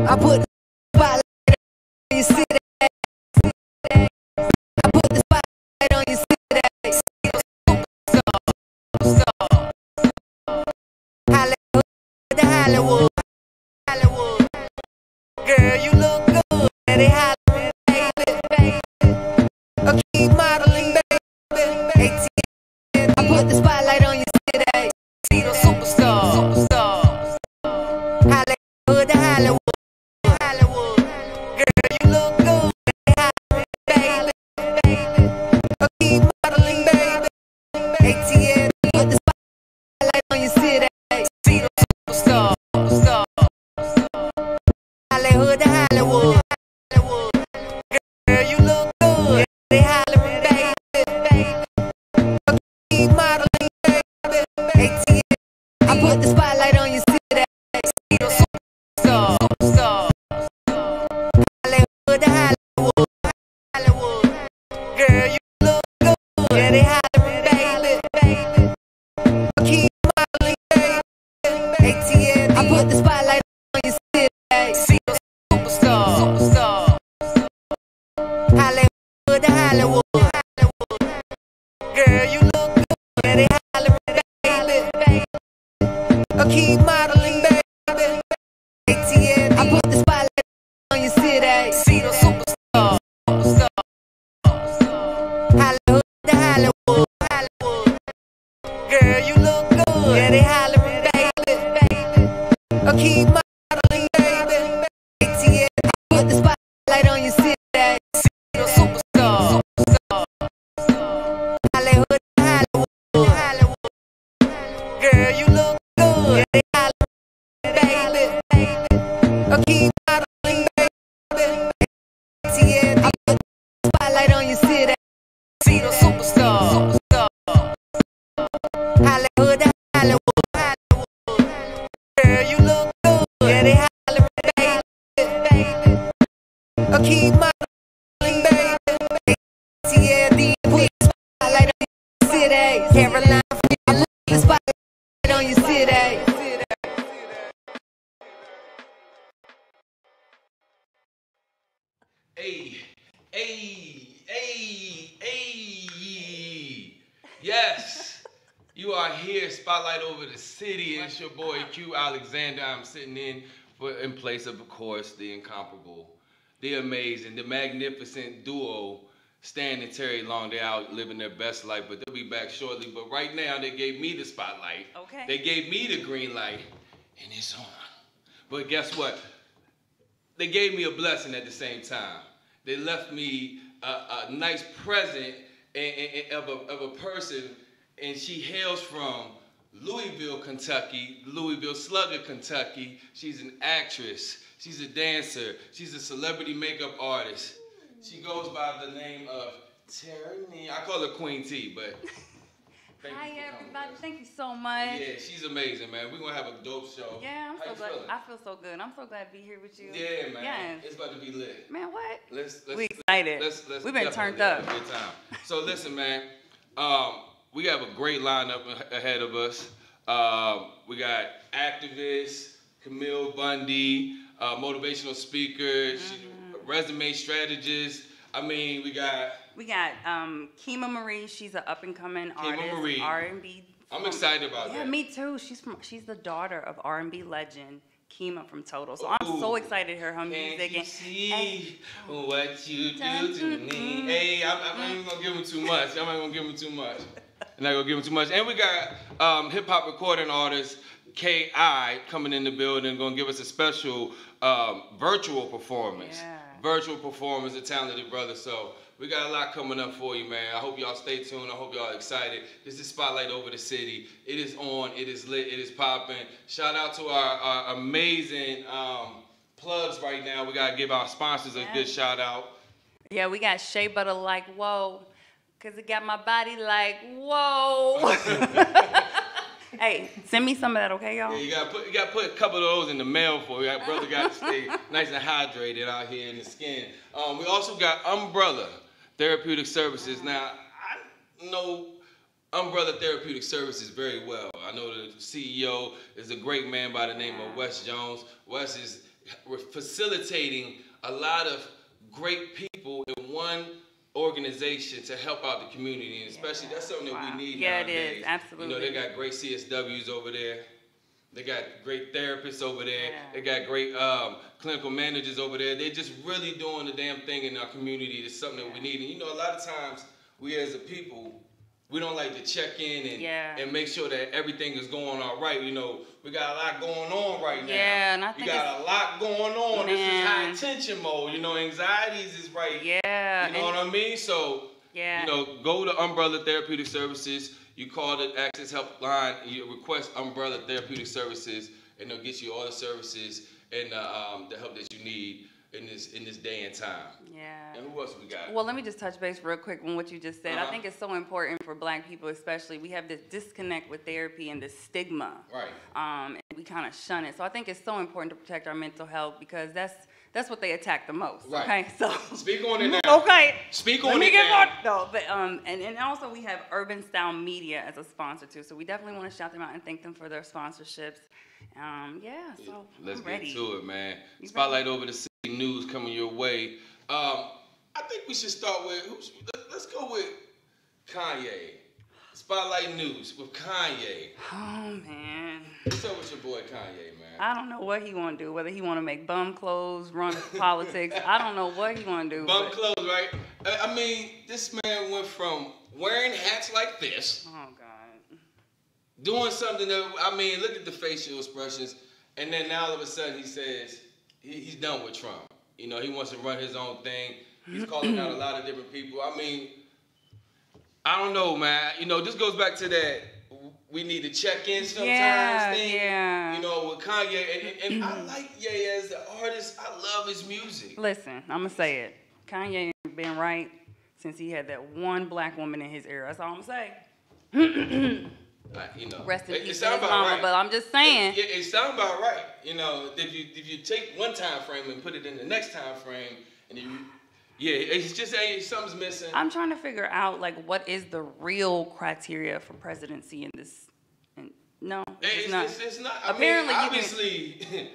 I put the spotlight on your city. I put the spotlight on your city. Superstar. Hollywood, the Hollywood. Hollywood. Girl, you look good. They Hollywood, baby. I keep modeling, baby. ATM. I put the spotlight on your city. See the superstar. Superstar. Hollywood, the Hollywood. Hollywood. Girl, you look good. They Hollywood, baby. I keep modeling, baby. ATM. Put the spotlight on your city. See the superstar. Superstar. Hollywood, the Hollywood. Hollywood. Girl, you look good. They Hollywood, baby. I keep modeling, baby. ATM. I put the spotlight on your city. See the superstar. Superstar. Hollywood, the Hollywood. Hollywood. Girl, you look good. They Hollywood, baby. I keep modeling, baby. ATM. I put the spotlight on your city. See the superstar. Superstar. Hollywood, the Hollywood. Hollywood. Girl, you look good. They Hollywood, baby. I keep modeling, baby. ATM. I put the spotlight on your city. See the superstar. Superstar. Hollywood, the Hollywood. Hollywood. Girl, you look good. They Hollywood, baby. I keep modeling, baby. ATM. I put the spotlight on your city. See the superstar. Superstar. Hollywood, the Hollywood. Hollywood. Girl, you look good. They Hollywood, baby. I keep modeling, baby. ATM. I put the spotlight on your city. See the superstar. Superstar. Hollywood, the Hollywood. Hollywood. Girl, you look good. They Hollywood, baby. I keep modeling, baby. ATM. Put the spotlight on your city. Caroline, I put the spotlight on your city. Hey, hey, hey, hey. Yes, you are here, Spotlight Over the City. It's your boy Q Alexander. I'm sitting in place of course, the incomparable, the amazing, the magnificent duo, Stan and Terry Long. They're out living their best life, but they'll be back shortly. But right now, they gave me the spotlight. Okay. They gave me the green light, and it's on. But guess what? They gave me a blessing at the same time. They left me a nice present of a person, and she hails from Louisville, Kentucky, Louisville Slugger, Kentucky. She's an actress. She's a dancer. She's a celebrity makeup artist. She goes by the name of Teranee. I call her Queen T, but Hi everybody, thank you so much. yeah, she's amazing, man. We're gonna have a dope show. Yeah, I'm How so glad. feeling? I feel so good. I'm so glad to be here with you. Yeah, man. Yes. It's about to be lit. Man, what? We excited. We've been turned up. Have a good time. So listen, man. We have a great lineup ahead of us. We got activists, Camille Bundy, motivational speakers, resume strategist. I mean, we got KimaXMarie. She's an up and coming artist. KimaXMarie. R&B. I'm excited about that. Yeah, me too. She's the daughter of R&B legend Kima from Total. So I'm so excited to hear her music. Can't you see what you do to me? Hey, I'm not even gonna give him too much. I'm not gonna give him too much. I'm not gonna give him too much. And we got hip hop recording artist K.I coming in the building, gonna give us a special virtual performance. Yeah. Virtual performance, a talented brother. So we got a lot coming up for you, man. I hope y'all stay tuned. I hope y'all excited. This is Spotlight Over the City. It is on. It is lit. It is popping. Shout out to our amazing plugs right now. We gotta give our sponsors a good shout out. Yeah, we got Shea Butter like whoa, cause it got my body like whoa. Hey, send me some of that, okay, y'all? Yeah, you gotta put a couple of those in the mail for you. Brother got to stay nice and hydrated out here in the skin. We also got Umbrella Therapeutic Services. Now, I know Umbrella Therapeutic Services very well. I know the CEO is a great man by the name of Wes Jones. Wes is we're facilitating a lot of great people in one organization to help out the community, and especially that's something that we need nowadays. It is, absolutely. You know, they got great CSWs over there. They got great therapists over there. Yeah. They got great clinical managers over there. They're just really doing the damn thing in our community. It's something that we need. And you know, a lot of times we as a people, we don't like to check in and make sure that everything is going all right. You know, we got a lot going on right now. Yeah, and I think we got a lot going on. Man. This is high tension mode. You know, anxieties is right. Yeah. You know what I mean? So, you know, go to Umbrella Therapeutic Services. You call the Access Helpline, you request Umbrella Therapeutic Services, and they'll get you all the services and the help that you need in this day and time. Yeah. And who else we got? Well, let me just touch base real quick on what you just said. I think it's so important for Black people, especially. We have this disconnect with therapy and this stigma. Right. And we kind of shun it. So I think it's so important to protect our mental health because that's what they attack the most. Right. Okay. So speak on it now. Okay. Speak on it now. Let me get more. No, but and also we have Urban Style Media as a sponsor too. So we definitely want to shout them out and thank them for their sponsorships. So let's I'm ready. get to it, man. Spotlight over the city news coming your way. I think we should start with let's go with Kanye. Spotlight news with Kanye. Oh man. What's up with your boy Kanye, man? I don't know what he want to do. Whether he want to make bum clothes, run politics. I don't know what he want to do. Bum clothes, right? I mean, this man went from wearing hats like this. Oh God. Doing something that, I mean, look at the facial expressions, and then now all of a sudden he says he's done with Trump. You know, he wants to run his own thing. He's calling out a lot of different people. I mean, I don't know, man. You know, this goes back to that we need to check in sometimes thing. Yeah. You know, with Kanye, and I like Ye as an artist. I love his music. Listen, I'm gonna say it. Kanye been right since he had that one Black woman in his era. That's all I'm gonna say. You know, rest in peace, sound his about mama. right. But I'm just saying. It sounds about right. You know, if you take one time frame and put it in the next time frame, and it's just something's missing. I'm trying to figure out like what is the real criteria for presidency in this. No, it's not. Apparently, I mean, obviously,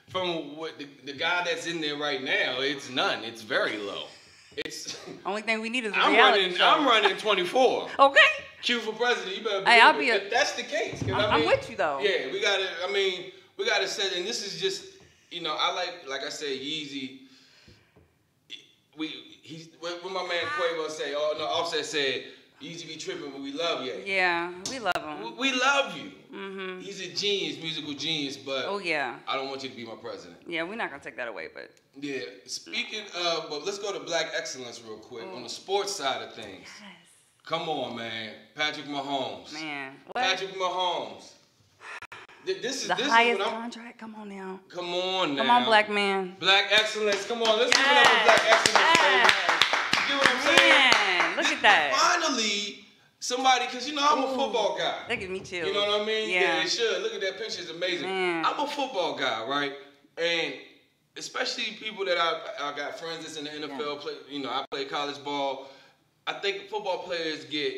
from what the guy that's in there right now, it's none. It's very low. It's only thing we need is a reality show. I'm running 24. Okay. Q for president. You better. Hey, I'll be. If that's the case. I'm with you though. Yeah, we gotta. I mean, we gotta set. And this is just, you know, I like I said, Yeezy. What my man Quavo say? Oh no, Offset said, Yeezy be tripping, but we love you. Yeah, we love him. We love you. Mm-hmm. He's a genius, musical genius, but I don't want you to be my president. Yeah, we're not gonna take that away, but yeah. Speaking of, but let's go to Black excellence real quick on the sports side of things. Yes. Come on, man, Patrick Mahomes. Man, what? Patrick Mahomes. This is the highest contract. Come on now. Come on now. Come on, Black man. Black excellence. Come on, let's give it up for Black excellence. Yes. You get what I'm saying? Man, look at that. Finally, somebody, because you know I'm a football guy. That gives me chills. You know what I mean? Yeah, it should. Look at that picture. It's amazing. Man. I'm a football guy, right? And especially people that I got friends that's in the NFL. Play, you know, I play college ball. I think football players get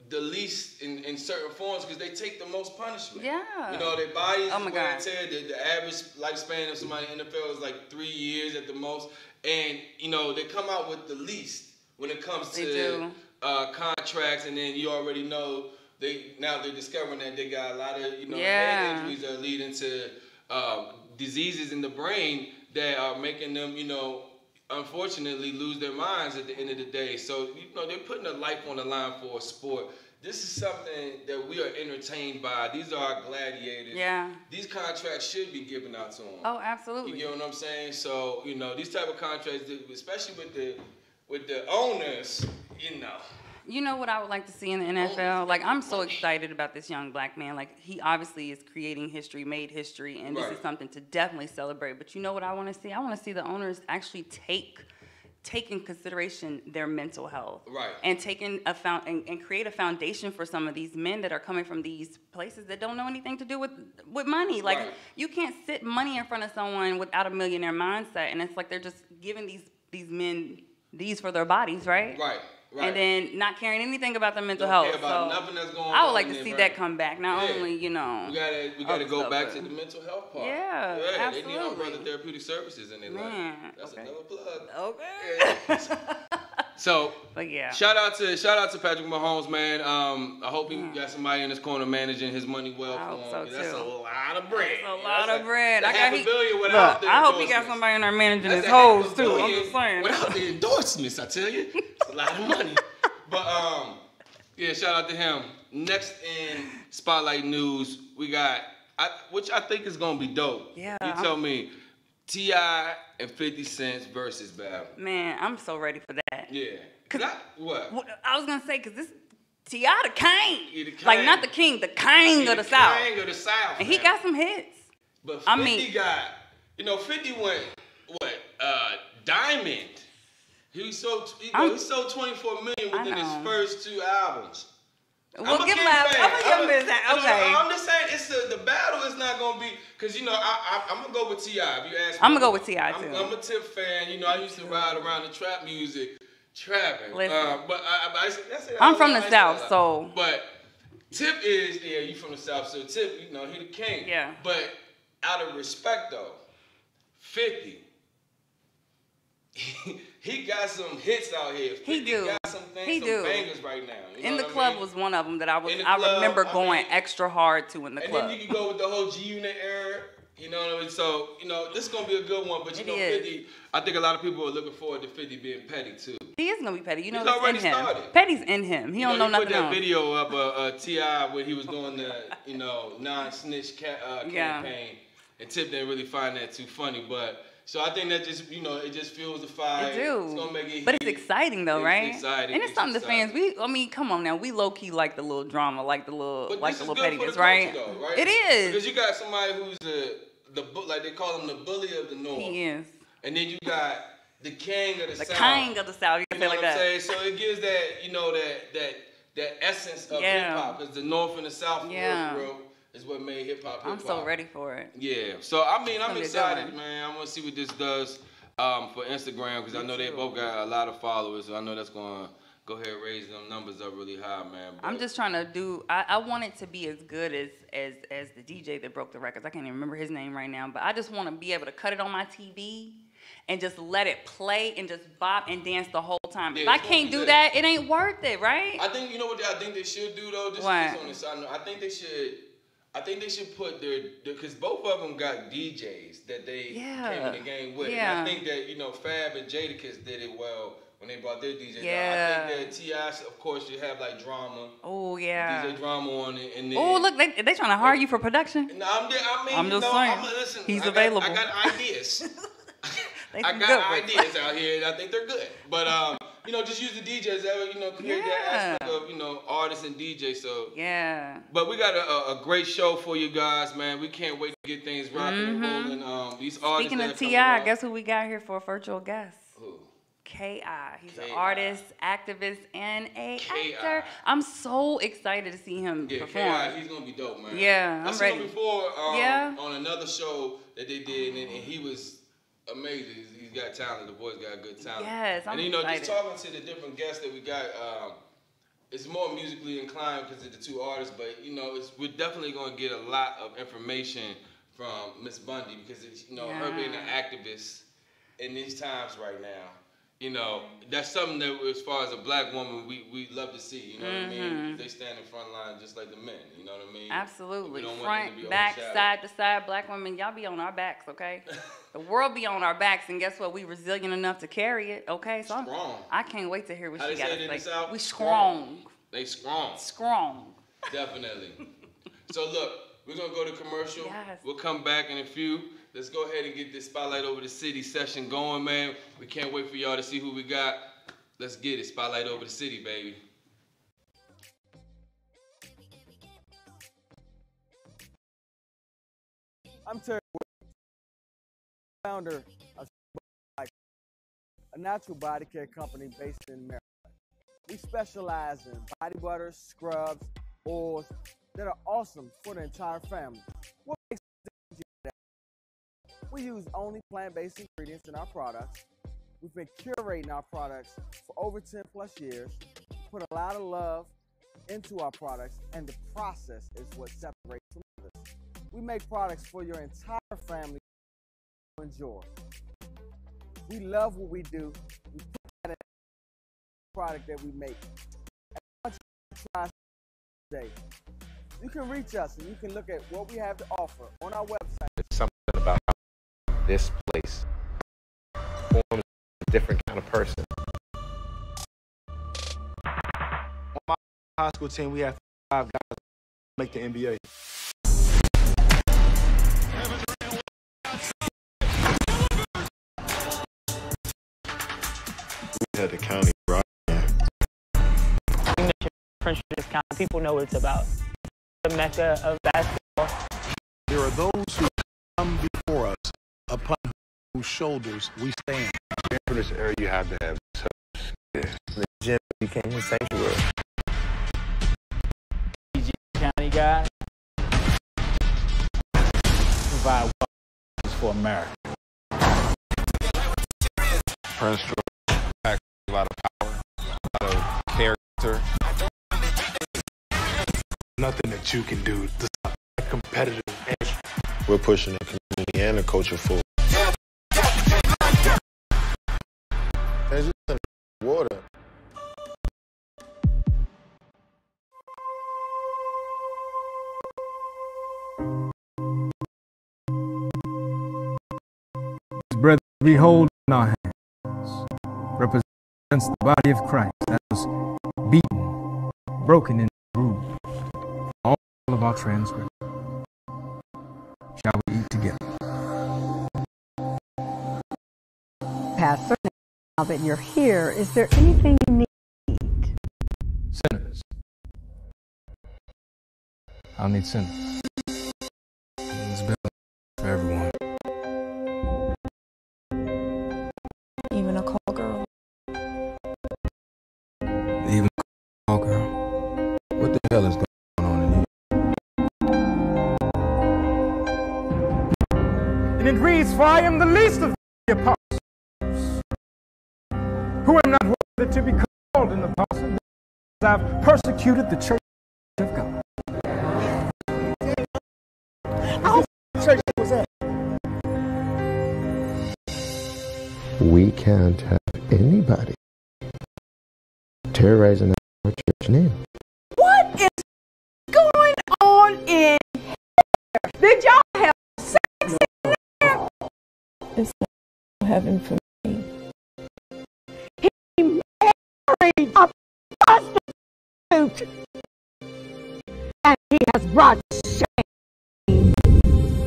the least in certain forms because they take the most punishment. Yeah. You know, their bodies oh my wear God. and tear. The average lifespan of somebody in the NFL is like 3 years at the most. And, you know, they come out with the least when it comes to contracts. And then you already know they're discovering that they got a lot of, head injuries that are leading to diseases in the brain that are making them, unfortunately lose their minds at the end of the day. So, they're putting their life on the line for a sport. This is something that we are entertained by. These are our gladiators. Yeah. These contracts should be given out to them. Oh, absolutely. You get what I'm saying? So, these type of contracts, especially with the owners, You know what I would like to see in the NFL? Like, I'm so excited about this young Black man. Like, he obviously is creating history, made history, and this is something to definitely celebrate. But you know what I want to see? I want to see the owners actually take in consideration their mental health. Right. And and create a foundation for some of these men that are coming from these places that don't know anything to do with money. Like, you can't sit money in front of someone without a millionaire mindset. And it's like they're just giving these men these for their bodies, right? Right. and then not caring anything about the mental Don't health. care about So nothing that's going on. I would like to in see there, that right? come back. Not only, you know, we gotta go back to the mental health part. Yeah, They need absolutely. Umbrella Therapeutic Services in their life. That's another plug. Okay. Yeah. So, but yeah, shout out to Patrick Mahomes, man. I hope he got somebody in his corner managing his money well I for hope him. so, 'Cause that's a too. lot of bread. That's a lot of bread. I got $500 million without the I hope he got endorsements. somebody in there managing his That's hoes $500 too. I'm million just saying. without the endorsements, I tell you, it's a lot of money. But yeah, shout out to him. Next in Spotlight News, we got, which I think is gonna be dope. Yeah. You tell me, T.I. and 50 Cent versus battle. Man, I'm so ready for that. Yeah. What? I was gonna say, cause this T.I. the king. He the king. Like not the king, the king of the South. King of the South. And he got some hits. But 50 got, 50 went diamond. He sold 24 million within his first 2 albums. Well, give him okay. I'm just saying, it's the battle is not gonna be, cause I'm gonna go with T.I. If you ask me, I'm gonna go with T.I. too. I'm a Tip fan. I used to ride around the trap music, trapping. Listen, but I'm from the South, so. But Tip is you from the South, so Tip, he the king. Yeah. But out of respect though, 50. He got some hits out here. 50 got some bangers right now. In the club was one of them that I remember going extra hard to in the club. And then you can go with the whole G-Unit era. You know what I mean? So, this is going to be a good one. But, 50, I think a lot of people are looking forward to 50 being petty, too. He is going to be petty. He's already in him. Started. Petty's in him. He don't know nothing else. He put that video up, T.I. when he was doing the, non-snitch campaign. And Tip didn't really find that too funny. But, so I think that just, it just fuels the fire. It do. It's going to make it But it's exciting, though, right? It's exciting. And it's something the fans, come on now. We low-key like the little drama, like the little pettiness, right? Though, right? It is. Because you got somebody who's like they call him the bully of the North. He is. And then you got the king of the South. The king of the South. You can say like that. Saying? So it gives that, that essence of hip-hop. Because the North and the South, for real, is what made hip-hop hip-hop. I'm so ready for it. Yeah. So, I'm excited, man. I'm going to see what this does for Instagram. Because I know they both got a lot of followers. So I know that's going to go ahead and raise them numbers up really high, man. But I'm just trying to do, I want it to be as good as the DJ that broke the records. I can't even remember his name right now, but I just want to be able to cut it on my TV and just let it play and just bop and dance the whole time. Yeah, if I can't do that, it ain't worth it, right? I think, what I think they should do, though? Just on this side note, I think they should put because both of them got DJs that they came in the game with. Yeah. And I think that, Fab and Jadakiss did it well when they brought their DJs. Yeah. I think that T.I., of course, should have like Drama. Oh, yeah. DJ Drama on it. And oh, look, they trying to hire you for production? No, I'm just saying. Listen, he's available. I got ideas. I got ideas out here, and I think they're good. But, just use the DJs that, create that aspect of, artists and DJs. So, But we got a great show for you guys, man. We can't wait to get things rocking and rolling. These artists. Speaking of T.I., guess who we got here for a virtual guest? Who? K.I. He's an artist, activist, and a actor. I'm so excited to see him perform. K.I., he's gonna be dope, man. Yeah, I'm ready. I seen him before on another show that they did, and he was amazing. He's got talent. The boy's got good talent. Yes, I'm excited. excited. Just talking to the different guests that we got, it's more musically inclined because of the two artists, but we're definitely gonna get a lot of information from Miss Bundy because her being an activist in these times right now. That's something that, as far as a black woman, we love to see. You know what I mean? They stand in front line just like the men. You know what I mean? Absolutely. Front, back, side to side, black women, y'all be on our backs, okay? The world be on our backs, and guess what? We resilient enough to carry it, okay? So I can't wait to hear what she got to say. We strong. They strong. Strong. Definitely. So look, we're gonna go to commercial. Yes. We'll come back in a few. Let's go ahead and get this Spotlight Over the City session going, man. We can't wait for y'all to see who we got. Let's get it. Spotlight Over the City, baby. I'm Terry, founder of a natural body care company based in Maryland. We specialize in body butters, scrubs, oils that are awesome for the entire family. What makes it different? We use only plant-based ingredients in our products. We've been curating our products for over 10 plus years, put a lot of love into our products, and the process is what separates from others. We make products for your entire family to enjoy. We love what we do. We put that in the product that we make. And I want you to try today. You can reach us and you can look at what we have to offer on our website. It's something about this place forms a different kind of person. On my high school team, we have 5 guys make the NBA. We had the county right here. Fransha this county, people know what it's about. The mecca of basketball. There are those who come before us, upon whose shoulders we stand. For this area, you have to have the gym became a sanctuary. PG County guy. Provide weapons for America. Fransha packs a lot of power, a lot of character. Nothing that you can do to stop that competitive edge. We're pushing the community and the culture forward. There's just some water. Bread we hold in our hands represents the body of Christ that was beaten, broken, and bruised for all of our transgressions. Shall we eat together? Pastor, now that you're here, is there anything you need? Sinners. I'll need sinners. It's better for everyone. Even a call girl? Even a call girl. What the hell is going on in here? And it reads, for I am the least of the apostles, who am not worthy to be called an apostle, because I've persecuted the church of God. How church was that? We can't have anybody terrorizing our church name. What is going on in here? Did y'all have sex in there? It's not heaven for me. He married a prostitute, and he has brought shame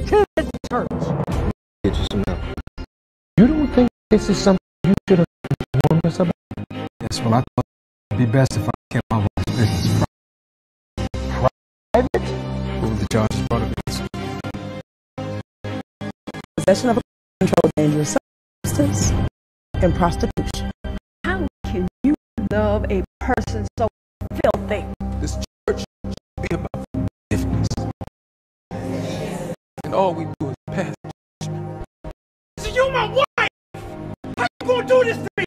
to the church. Get you some help. You don't think this is something you should have informed us about? Yes, well, I thought it'd be best if I kept my wife's business private. What were the charges brought against me? Possession of a controlled dangerous substance and prostitution. How can you love a person so filthy? This church should be about forgiveness. And all we do is pass. So you my wife! How you gonna do this to me?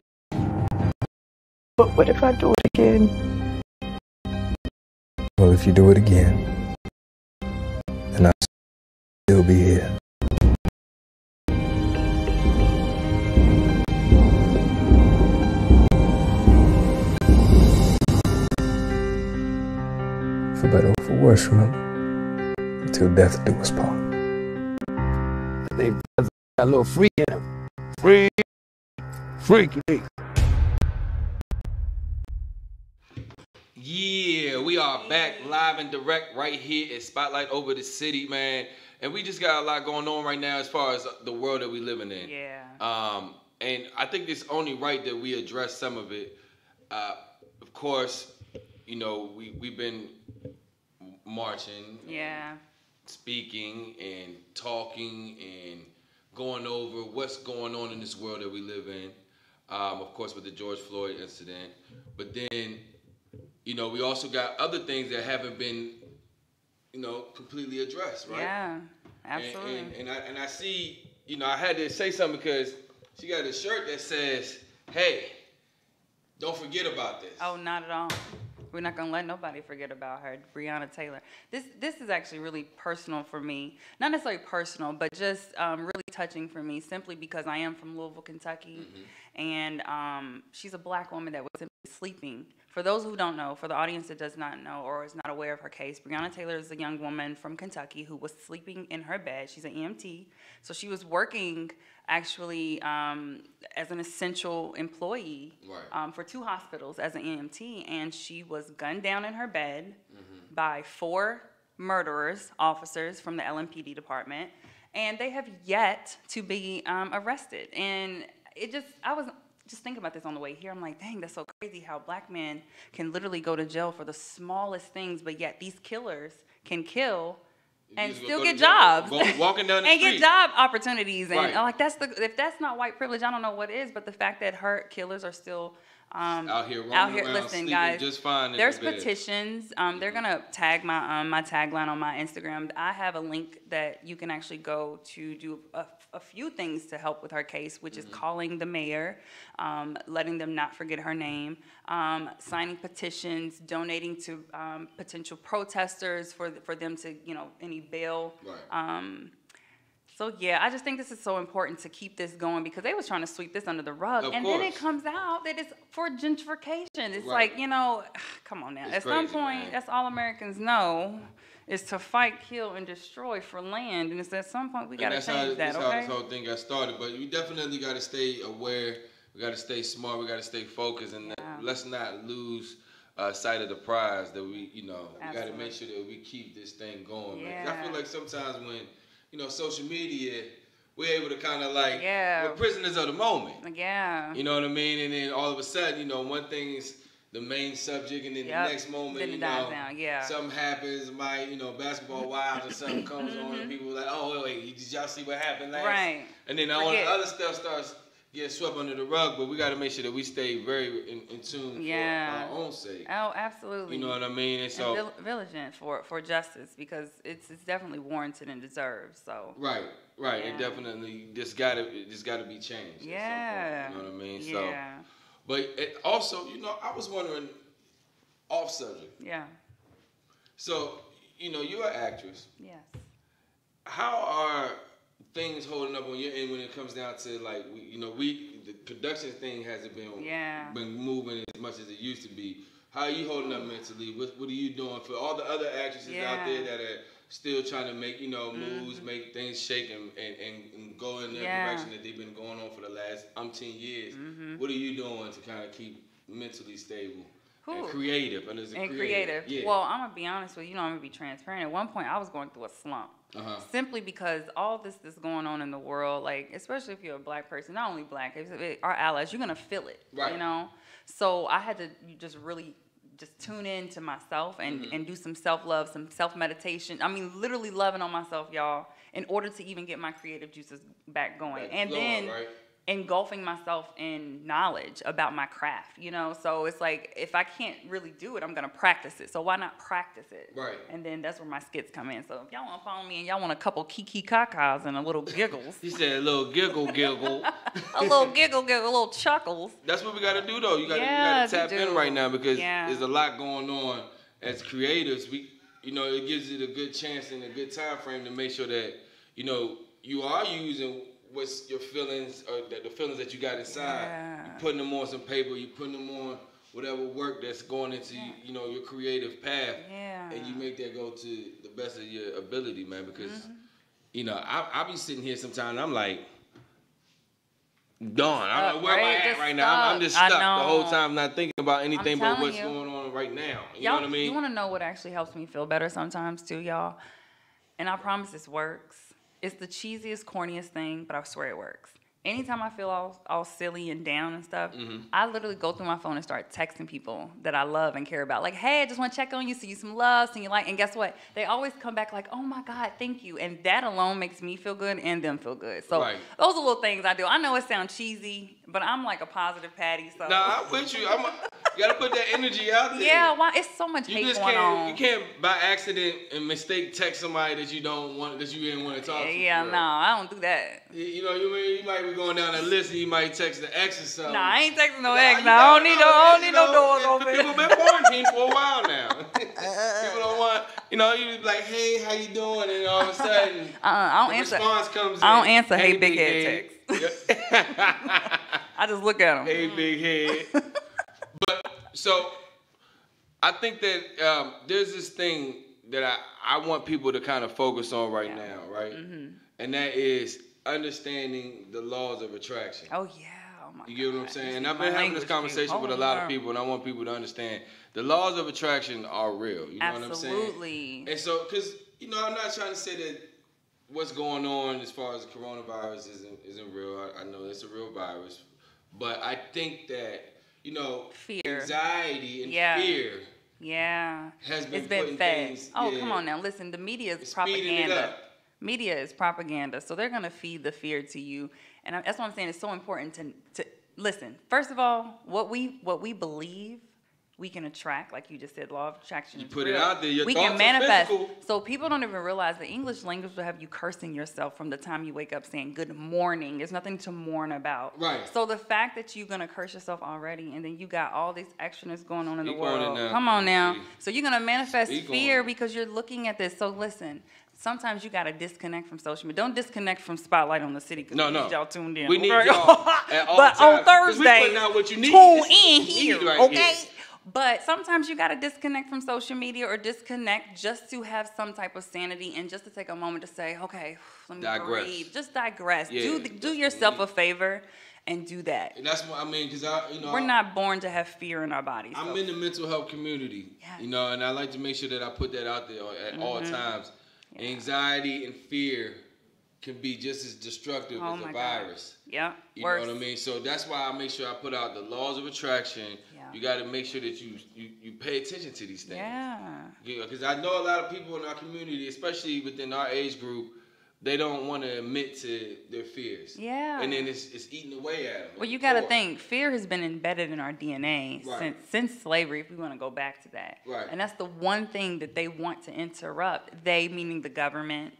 But what if I do it again? Well, if you do it again, then I'll still be here. For better or for worse, remember, until death do us part. They got a little free in them. Freaky. Yeah, we are back live and direct right here at Spotlight Over the City, man. And we just got a lot going on right now as far as the world that we're living in. Yeah. And I think it's only right that we address some of it. Of course, you know, we've been marching, Yeah. speaking and talking and going over what's going on in this world that we live in. Of course, with the George Floyd incident. But then, you know, we also got other things that haven't been, you know, completely addressed, right? Yeah, absolutely. And I see, you know, I had to say something because She got a shirt that says, "Hey, don't forget about this." Oh, not at all. We're not gonna let nobody forget about her, Breonna Taylor. This is actually really personal for me. Not necessarily personal, but just really touching for me, simply because I am from Louisville, Kentucky, and she's a black woman that was simply sleeping. For those who don't know, for the audience that does not know or is not aware of her case, Breonna Taylor is a young woman from Kentucky who was sleeping in her bed. She's an EMT, so she was working actually as an essential employee for 2 hospitals as an EMT, and she was gunned down in her bed by 4 murderers, officers from the LMPD department, and they have yet to be arrested. And I was just thinking about this on the way here. I'm like, dang, that's so crazy how black men can literally go to jail for the smallest things, but yet these killers can kill and still get jobs, walking down the and street. get job opportunities, and like if that's not white privilege, I don't know what is. But the fact that her killers are still out here, listen, guys, just fine. There's petitions. They're gonna tag my my tagline on my Instagram. I have a link that you can actually go to do a few things to help with her case, which is calling the mayor, letting them not forget her name, signing petitions, donating to potential protesters for them to, any bail. So yeah, I just think this is so important to keep this going, because they was trying to sweep this under the rug, then it comes out that it's for gentrification. It's like, come on now. At some point, that's all Americans know, is to fight, kill, and destroy for land. And it's at some point we got to change that, that's how this whole thing got started. But we definitely got to stay aware. We got to stay smart. We got to stay focused, and let's not lose sight of the prize that we got to make sure that we keep this thing going. Man. I feel like sometimes when social media, we're able to kind of like, we're prisoners of the moment. You know what I mean? And then all of a sudden, one thing's the main subject, and then the next moment, then it dies down. Something happens, Basketball Wives or something comes on, and people are like, oh, wait, did y'all see what happened last? And then all the other stuff starts getting swept under the rug, but we got to make sure that we stay very in tune for our own sake. Oh, absolutely. You know what I mean? And so vigilant for justice, because it's definitely warranted and deserved. So right. It definitely just gotta be changed. You know what I mean? So, but it also, I was wondering, off subject. So, you're an actress. Yes. How are things holding up on your end when it comes down to like the production thing hasn't been moving as much as it used to be? How are you holding up mentally? What are you doing for all the other actresses out there that are still trying to make moves, make things shake and go in the direction that they've been going on for the last umpteen years? What are you doing to kind of keep mentally stable? And creative. Creative. Well, I'm going to be honest with you. I'm going to be transparent. At one point, I was going through a slump. Simply because all this that's going on in the world, like, especially if you're a black person, not only black, our allies, you're going to feel it, So I had to just really just tune in to myself and do some self-love, some self-meditation. I mean, literally loving on myself, y'all, in order to even get my creative juices back going. Then engulfing myself in knowledge about my craft, So it's like, if I can't really do it, I'm gonna practice it. So why not practice it? And then that's where my skits come in. So if y'all wanna follow me and y'all want a couple kiki kakas and a little giggles. You said a little giggle. A little giggle, a little chuckles. That's what we gotta do though. You gotta tap in right now, because there's a lot going on as creators. It gives it a good chance and a good time frame to make sure that, you are using what's your feelings, or the feelings that you got inside. You're putting them on some paper. You're putting them on whatever work that's going into your creative path, and you make that go to the best of your ability, man. Because I be sitting here sometimes and I'm like, gone. I don't know where am I at right now. I'm just stuck the whole time, not thinking about anything but what's going on right now. You know what I mean? You want to know what actually helps me feel better sometimes too, y'all? And I promise this works. It's the cheesiest, corniest thing, but I swear it works. Anytime I feel all silly and down and stuff, I literally go through my phone and start texting people that I love and care about. Like, hey, I just want to check on you, see you some love, see you like. And guess what? They always come back like, oh my God, thank you. And that alone makes me feel good and them feel good. So those are little things I do. I know it sounds cheesy, But I'm like a positive Patty, so. Nah, I'm with you. You gotta put that energy out there. Yeah, why? It's so much hate going on. You can't by accident and mistake text somebody that you don't want, that you didn't want to talk to. Yeah, no, I don't do that. You know, you might be going down a list and you might text the ex or something. Nah, I ain't texting no ex. Nah, I don't need no doors open. People been quarantined for a while now. People don't want, you be like, hey, how you doing? And all of a sudden, I don't answer. Response comes in. I don't answer. Hey, big head text. I just look at them. Hey, big head. But so, I think that there's this thing that I want people to kind of focus on right now, right? Mm-hmm. And that is understanding the laws of attraction. Oh yeah. Oh my God. You get what I'm saying? And I've been having this conversation with a lot of people, and I want people to understand the laws of attraction are real. You know what I'm saying? Absolutely. And so, because I'm not trying to say that what's going on as far as the coronavirus isn't real. I know it's a real virus, but I think that fear, anxiety, and fear. Yeah. Has been it's been fed. Things, come on now. Listen, the media is propaganda. Media is propaganda, so they're gonna feed the fear to you, and that's what I'm saying. It's so important to listen. First of all, what we believe, we can attract. Like you just said, law of attraction. You put it out there. We can manifest. So people don't even realize the English language will have you cursing yourself from the time you wake up, saying good morning. There's nothing to mourn about. Right. So the fact that you're gonna curse yourself already, and then you got all these extraness going on in the world. Come on now. So you're gonna manifest fear because you're looking at this. So listen. Sometimes you gotta disconnect from social media. Don't disconnect from Spotlight on the City because we need y'all tuned in. We need y'all at all times. On Thursday, we putting out what you need. Tune in here, okay? Here. But sometimes you gotta disconnect from social media or disconnect just to have some type of sanity and just to take a moment to say, okay, let me breathe. Just digress. Yeah, do yourself a favor and do that. And that's what I mean, because we're not born to have fear in our bodies. I'm in the mental health community, and I like to make sure that I put that out there at all times. Yeah. Anxiety and fear can be just as destructive as a virus. Yeah, you know what I mean? So that's why I make sure I put out the laws of attraction. Yeah. You got to make sure that you pay attention to these things. Yeah. Because I know a lot of people in our community, especially within our age group, they don't want to admit to their fears. Yeah. And then it's eating away at them. Well, you got to think, fear has been embedded in our DNA since slavery, if we want to go back to that. Right. And that's the one thing that they want to interrupt. They, meaning the government.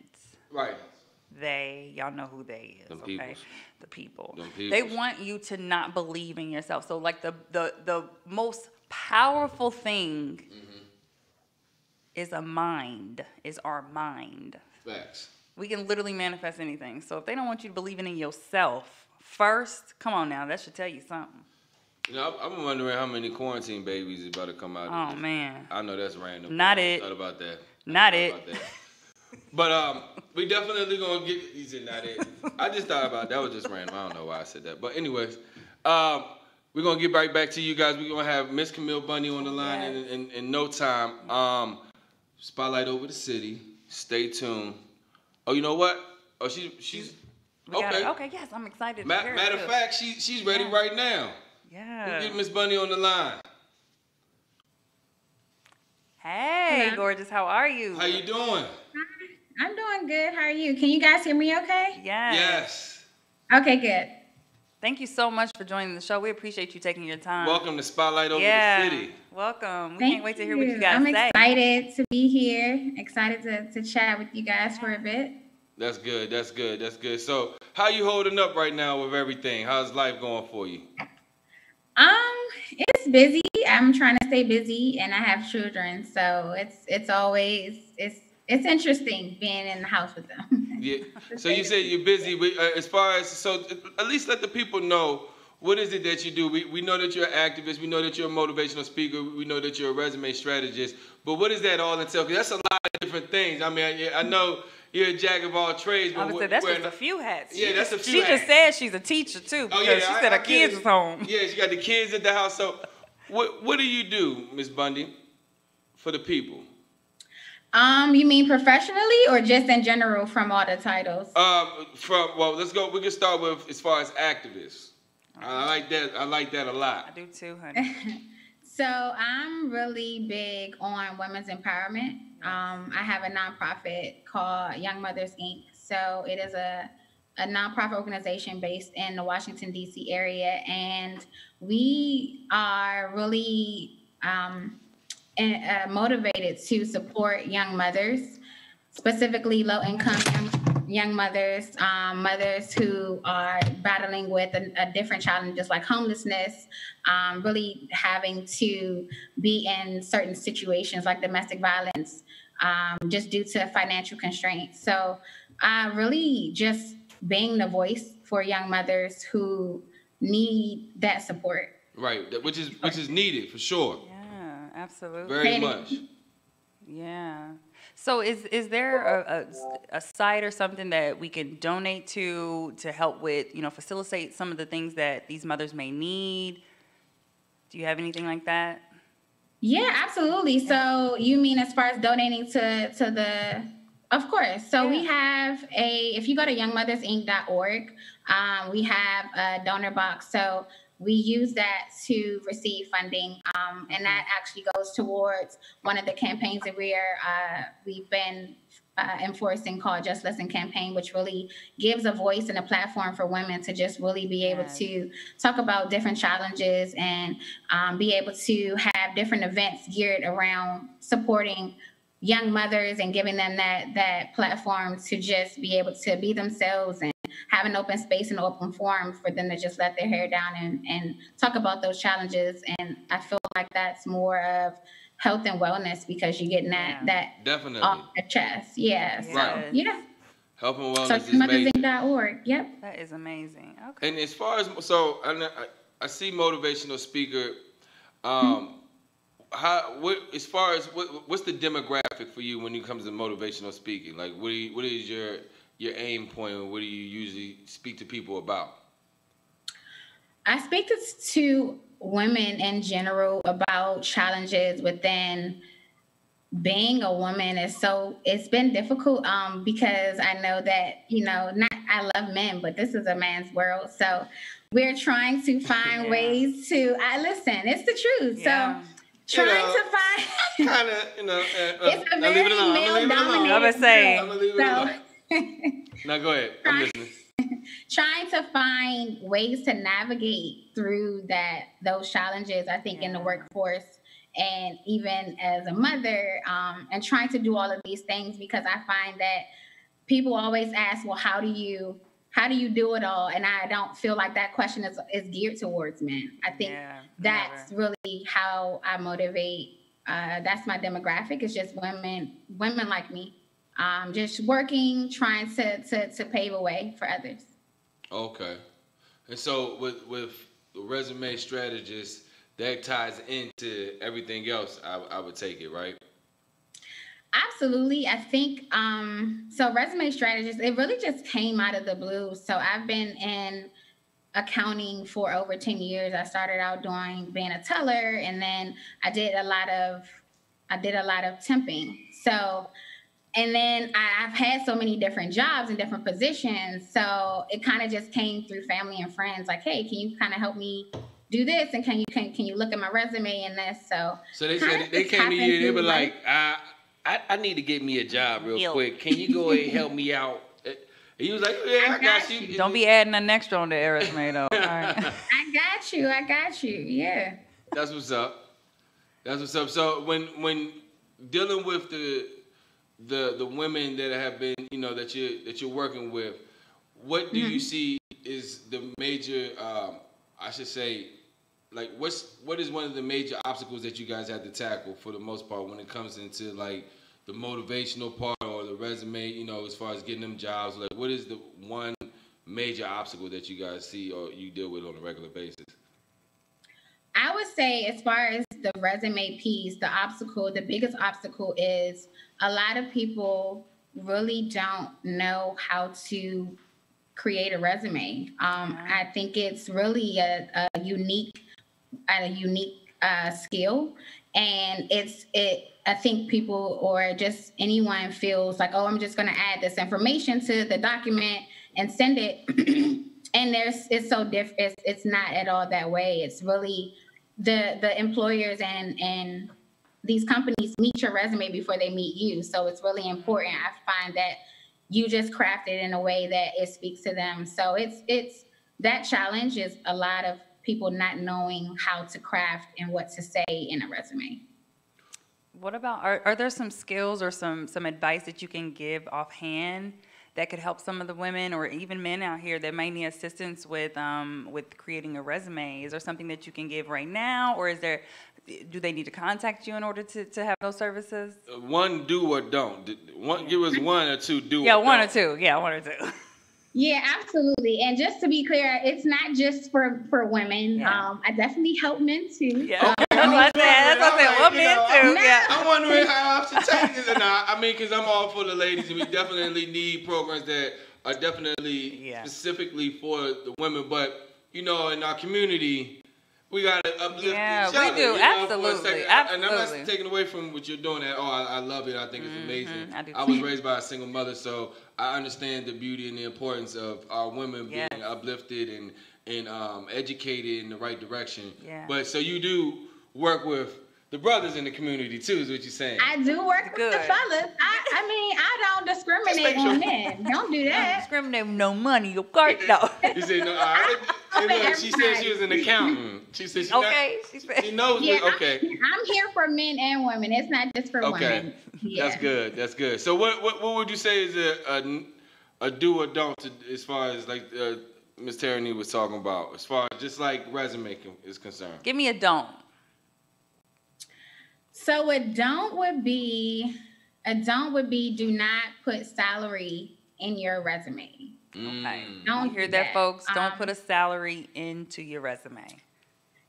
Right. They, y'all know who they is, okay? The people. They want you to not believe in yourself. So, like, the most powerful thing is our mind. Facts. We can literally manifest anything. So if they don't want you to believe in yourself first, come on now, that should tell you something. I'm wondering how many quarantine babies is about to come out. Oh man. I know that's random. Not it. Thought about that. Not it. But we definitely gonna get. He said not it. I just thought about that. Was just random. I don't know why I said that. But anyways, we're gonna get right back to you guys. We're gonna have Miss Kamille Bundy on the line in no time. Spotlight over the city. Stay tuned. Oh, you know what? Oh, she's okay. Okay, yes, I'm excited. Matter of fact, she's ready right now. Yeah. We'll get Miss Bundy on the line. Hey, gorgeous. How are you? How you doing? I'm doing good. How are you? Can you guys hear me okay? Yes. Okay, good. Thank you so much for joining the show. We appreciate you taking your time. Welcome to Spotlight over the City. Welcome. We can't wait to hear what you guys say. I'm excited to be here. Excited to chat with you guys for a bit. That's good. That's good. That's good. So, how you holding up right now with everything? How's life going for you? It's busy. I'm trying to stay busy, and I have children, so it's always interesting being in the house with them. Yeah. So you said you're busy. As far as at least let the people know. What is it that you do? We know that you're an activist. We know that you're a motivational speaker. We know that you're a resume strategist. But what does that all entail? Because that's a lot of different things. I mean, I know you're a jack of all trades. But I would say that's just a few hats. Yeah, that's a few hats. She just said she's a teacher, too, because she said her kids was home. Yeah, she got the kids at the house. So what do you do, Miss Bundy, for the people? You mean professionally or just in general from all the titles? Let's go. We can start with as far as activists. I like that. I like that a lot. I do too, honey. So I'm really big on women's empowerment. I have a nonprofit called Young Mothers Inc. So it is a a nonprofit organization based in the Washington, D.C. area, and we are really motivated to support young mothers, specifically low-income young mothers, mothers who are battling with a different challenges like homelessness, really having to be in certain situations like domestic violence, just due to financial constraints. So really just being the voice for young mothers who need that support. Right, which is needed for sure. Yeah, absolutely. Very much. Yeah. So is there a site or something that we can donate to help with, facilitate some of the things that these mothers may need? Do you have anything like that? Yeah, absolutely. So you mean as far as donating to the, of course. So we have if you go to youngmothersinc.org, we have a donor box. So we use that to receive funding, and that actually goes towards one of the campaigns that we've been enforcing called Just Listen campaign, which really gives a voice and a platform for women to just really be able to talk about different challenges and be able to have different events geared around supporting young mothers and giving them that platform to just be able to be themselves and have an open space and open forum for them to just let their hair down and talk about those challenges. And I feel like that's more of health and wellness because you're getting that definitely off the chest. Yeah. So, right. Yeah. Health and wellness So is amazing. motherinc.org. Yep. That is amazing. Okay. And as far as I see motivational speaker. As far as what's the demographic for you when it comes to motivational speaking? Like, what is your aim point, or what do you usually speak to people about? I speak to women in general about challenges within being a woman. It's been difficult because I know that, I love men, but this is a man's world. So we're trying to find ways to, listen, it's the truth. Yeah. So trying to find kind of, it's a very male dominated. I was saying. I'm gonna leave it alone. Now go ahead. I'm listening. Trying to find ways to navigate through those challenges, I think, in the workforce and even as a mother, and trying to do all of these things because I find that people always ask, well, how do you do it all? And I don't feel like that question is geared towards men. I think that's really how I motivate. That's my demographic. It's just women like me, just working, trying to pave a way for others. Okay. And so with the resume strategist, that ties into everything else, I would take it, right? Absolutely. I think, so resume strategist, it really just came out of the blue. So I've been in accounting for over 10 years. I started out being a teller, and then I did a lot of temping. So, and then I've had so many different jobs and different positions. So it kind of just came through family and friends like, hey, can you kind of help me do this? And can you look at my resume and this? So they said they came to you, they were like, I need to get me a job real quick. Can you go ahead and help me out? And he was like, yeah, I got you. Don't be adding an extra on the resume, though. All right. I got you. Yeah. That's what's up. So when dealing with the women that have been, that you're working with, what do you see is the major, I should say, like what is one of the major obstacles that you guys have to tackle for the most part when it comes into like the motivational part or the resume, as far as getting them jobs? Like, what is the one major obstacle that you guys see or you deal with on a regular basis? I would say as far as the resume piece, the biggest obstacle is a lot of people really don't know how to create a resume. I think it's really a unique skill, and I think people or just anyone feels like, oh, I'm just going to add this information to the document and send it, and it's so different. It's not at all that way. It's really the employers and these companies meet your resume before they meet you. So it's really important. I find that you just craft it in a way that it speaks to them. So it's that challenge is a lot of people not knowing how to craft and what to say in a resume. What about, are there some skills or some advice that you can give offhand that could help some of the women or even men out here that might need assistance with creating a resume? Is there something that you can give right now, or do they need to contact you in order to have those services? One, do or don't. Give us one or two, do or don't. Yeah, one or two. Yeah, one or two. Yeah, absolutely. And just to be clear, it's not just for women. Yeah. I definitely help men too. Yeah, that's what I said. Well, men too. Yeah. I'm wondering how I should take this. I mean, because I'm all for the ladies, and we definitely need programs that are definitely specifically for the women. But, you know, in our community, we got to uplift each other. We do. Absolutely. And I'm not taking away from what you're doing. I love it. I think it's amazing. I was raised by a single mother, so I understand the beauty and the importance of our women being uplifted and educated in the right direction. Yeah. But so you do work with the brothers in the community too, is what you're saying? I do work with the fellas. I mean, I don't discriminate on men. Don't do that. Don't discriminate with no money, of course, no. You said no. Look, she said she was an accountant. She said she knows. Yeah, okay. I'm here for men and women. It's not just for women. Yeah. That's good. That's good. So what would you say is a do or don't as far as like Ms. Teranee was talking about, as far as just like resume is concerned? Give me a don't. So a don't would be do not put salary in your resume. Okay. Don't hear do that, folks. Don't put a salary into your resume.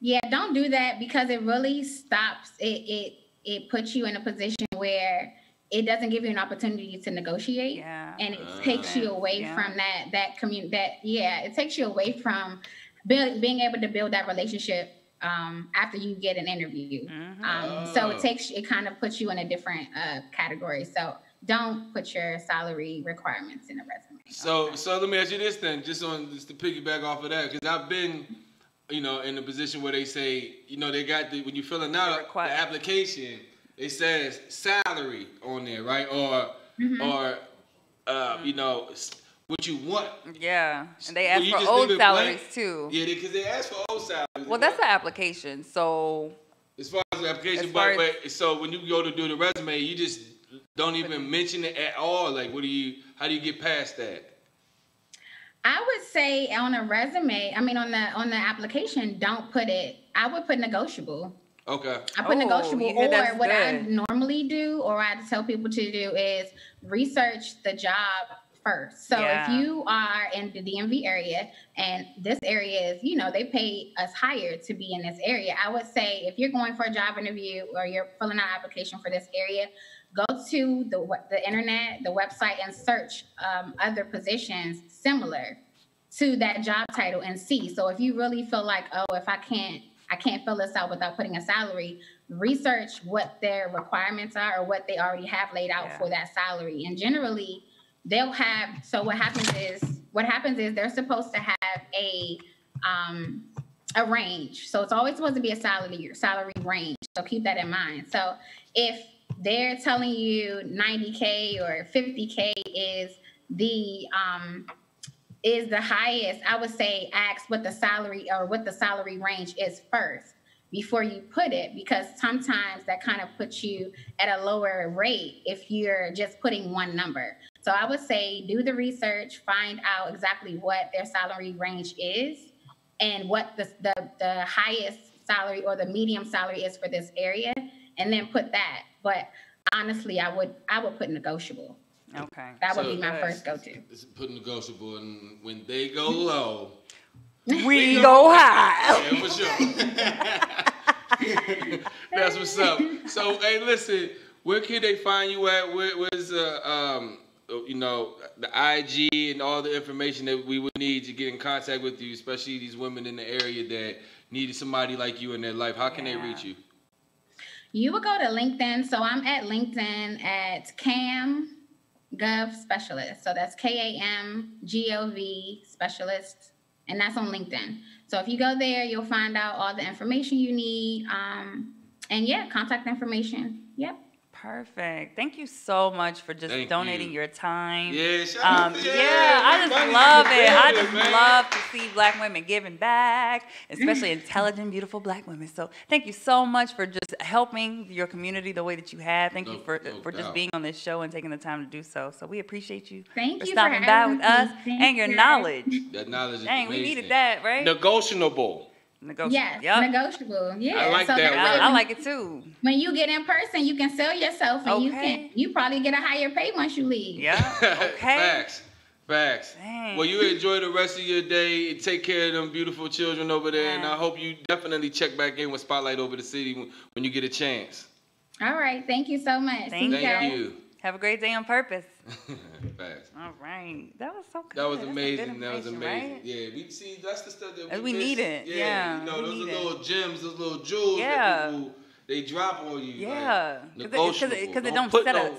Yeah, don't do that because it really stops. It puts you in a position where it doesn't give you an opportunity to negotiate, and it takes you away from that community. It takes you away from being able to build that relationship after you get an interview. So it kind of puts you in a different category. So don't put your salary requirements in a resume. So let me ask you this then, just to piggyback off of that, because I've been, in a position where they say, they got when you're filling out the application, it says salary on there, right? Or what you want. Yeah, and they ask for old salaries too. Yeah, because they ask for old salaries. Well, that's the application. So as far as the application, so when you go to do the resume, you just don't even mention it at all. Like, how do you get past that? I would say on a resume, on the application, don't put it. I would put negotiable. Okay. I put negotiable, or what I normally do, or I tell people to do is research the job first. So if you are in the DMV area and this area is, they pay us higher to be in this area, I would say if you're going for a job interview or you're filling out an application for this area, go to the internet, the website, and search other positions similar to that job title and see. So if you really feel like, if I can't fill this out without putting a salary, research what their requirements are or what they already have laid out for that salary. And generally, they'll have, so what happens is they're supposed to have a range. So it's always supposed to be a salary range. So keep that in mind. So if they're telling you 90K or 50K is the highest, I would say ask what the salary range is first before you put it, because sometimes that kind of puts you at a lower rate if you're just putting one number. So I would say do the research, find out exactly what their salary range is and what the highest salary or the medium salary is for this area, and then put that. But honestly, I would put negotiable. Okay. That would be my first go-to. Put negotiable, and when they go low, we go high. Yeah, for sure. That's what's up. So, hey, listen, where can they find you at? Where's the IG and all the information that we would need to get in contact with you, especially these women in the area that needed somebody like you in their life? How can they reach you? You would go to LinkedIn. So I'm at LinkedIn at Gov Specialist. So that's KAMGOV Specialist, and that's on LinkedIn. So if you go there, you'll find out all the information you need. And contact information. Yep. Perfect. Thank you so much for just donating your time. Yeah, I just love it. I just love to see black women giving back, especially intelligent, beautiful black women. So thank you so much for just helping your community the way that you have. Thank you for just being on this show and taking the time to do so. So we appreciate you for stopping by with us and your knowledge. That knowledge is Dang, we needed that, right? Negotiable. Yes, negotiable. Yeah, I like that. I like it too. When you get in person, you can sell yourself, and you probably get a higher pay once you leave. Yeah. Okay. Facts. Dang. Well, you enjoy the rest of your day. Take care of them beautiful children over there, and I hope you definitely check back in with Spotlight Over the City when you get a chance. All right. Thank you so much. Thank you. Have a great day on purpose. Facts. All right. That was so good. That was amazing. That was amazing. Right? Yeah, we see that's the stuff that we need it. Yeah. You know, those are little gems, those little jewels that people they drop on you. Yeah. Because it don't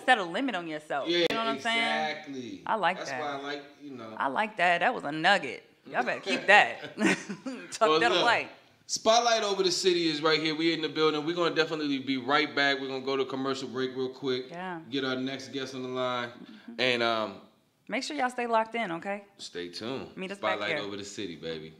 set a limit on yourself. Yeah, you know what I'm saying? Exactly. I like that's that. That's why I like, you know. I like that. That was a nugget. Y'all better keep that. Tuck that away. Spotlight Over the City is right here. We in the building. We're going to definitely be right back. We're going to go to a commercial break real quick. Yeah. Get our next guest on the line. And make sure y'all stay locked in, okay? Stay tuned. Meet us Spotlight back here. Over the City, baby.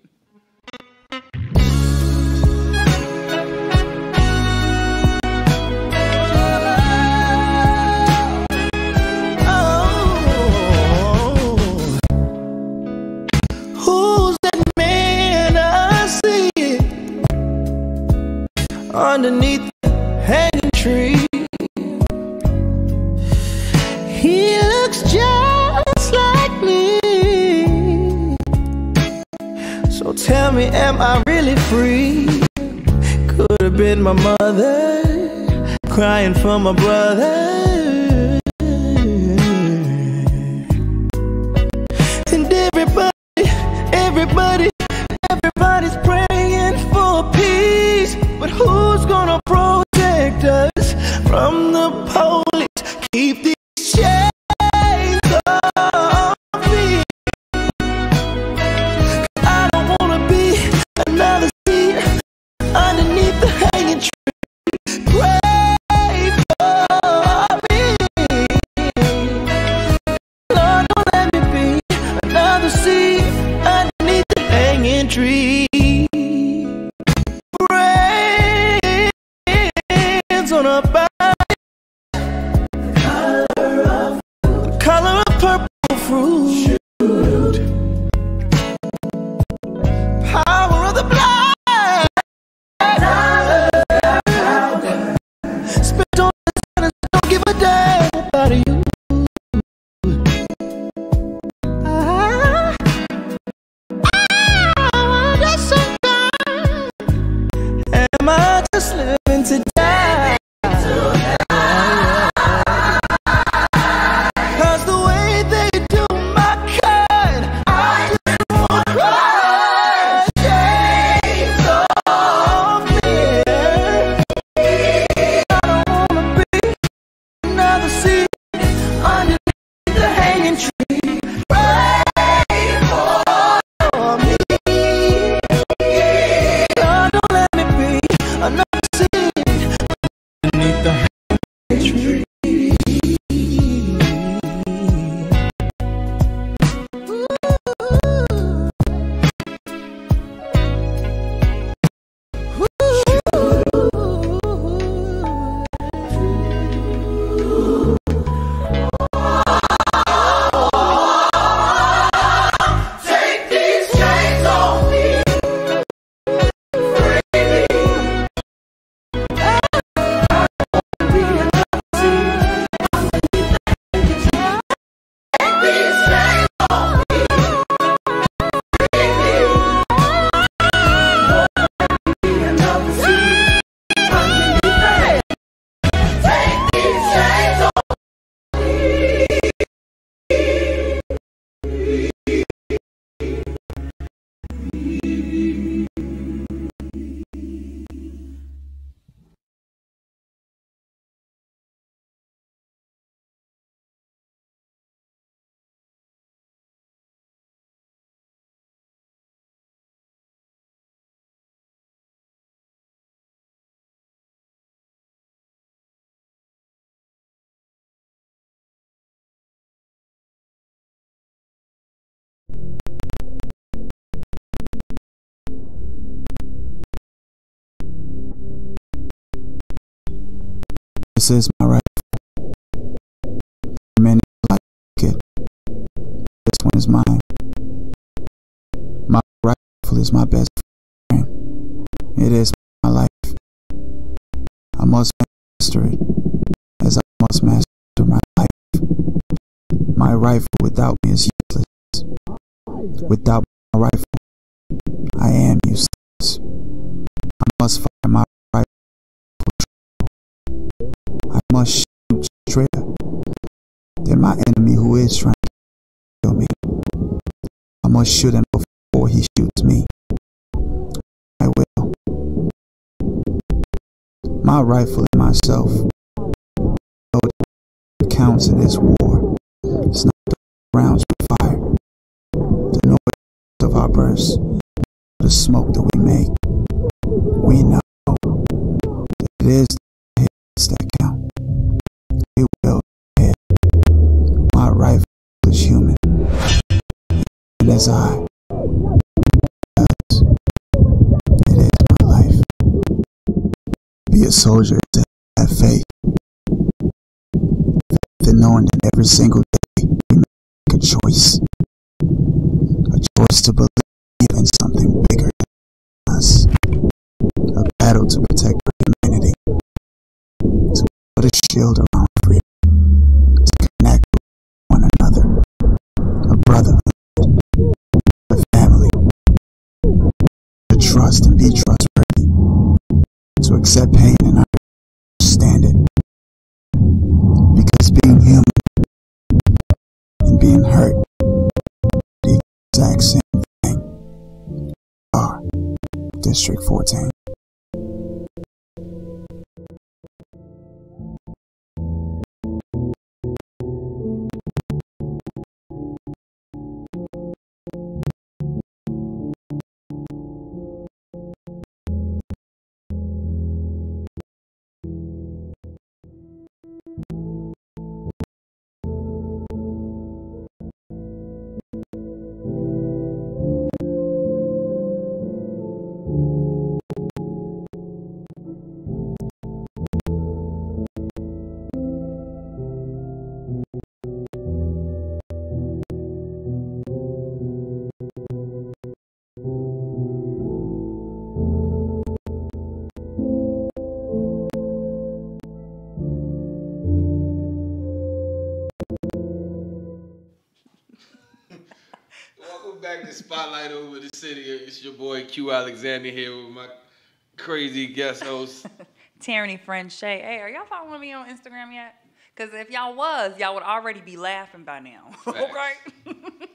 Underneath the hanging tree, he looks just like me. So tell me, am I really free? Could have been my mother crying for my brother, and everybody's praying for peace. But who's gonna protect us from the police? Keep these chains off me. I don't wanna be another seed underneath the hanging tree. Pray for me, Lord, don't let me be another seed underneath the hanging tree. On a body, the color of purple fruit, power of the blind, spit on the sinners, don't give a damn about you. Just so good. Am I just living to die? Cause the way they do my This is my rifle. Many like it. This one is mine. My rifle is my best friend. It is my life. I must master it, as I must master my life. My rifle without me is useless. Without my rifle, I am useless. I must fire my rifle. I must shoot straighter than my enemy who is trying to kill me. I must shoot him before he shoots me. I will. My rifle and myself know what counts in this war. It's not the rounds we fire, the noise of our bursts, the smoke that we make. We know that it is the hits that count. We will hit. My rifle is human, and as I, it is my life. Be a soldier to have faith. Faith in knowing that every single day we make a choice. A choice to believe in something bigger than us. A battle to protect our humanity. To put a shield around freedom. To connect with one another. A brotherhood. A family. To trust and be trustworthy. To accept pain and understand it. Because being human and being hurt the exact same thing. Are District 14. Welcome back to Spotlight Over the City. It's your boy Q Alexander here with my crazy guest host. Teranee Fransha. Hey, are y'all following me on Instagram yet? Because if y'all was, y'all would already be laughing by now. Okay?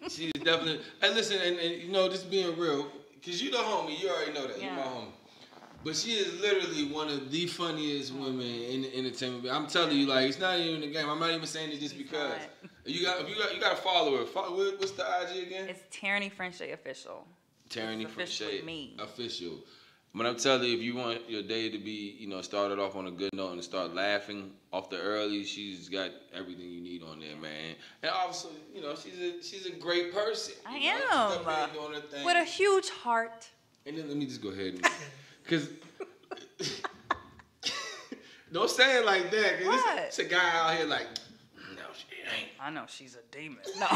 She's definitely. And listen, and you know, just being real, because you the homie, you already know that. Yeah. You my homie. But she is literally one of the funniest women in the entertainment. I'm telling you, like, it's not even a game. I'm not even saying it just because. You got to follow her. What's the IG again? It's Teranee Fransha Official. Teranee Fransha Official. But I'm telling you, if you want your day to be, you know, started off on a good note and start laughing off the early, she's got everything you need on there, man. And also, you know, she's a great person. I am. Doing her thing. With a huge heart. And then let me just go ahead and, because don't say it like that. It's a guy out here like, no, she ain't. I know she's a demon. No.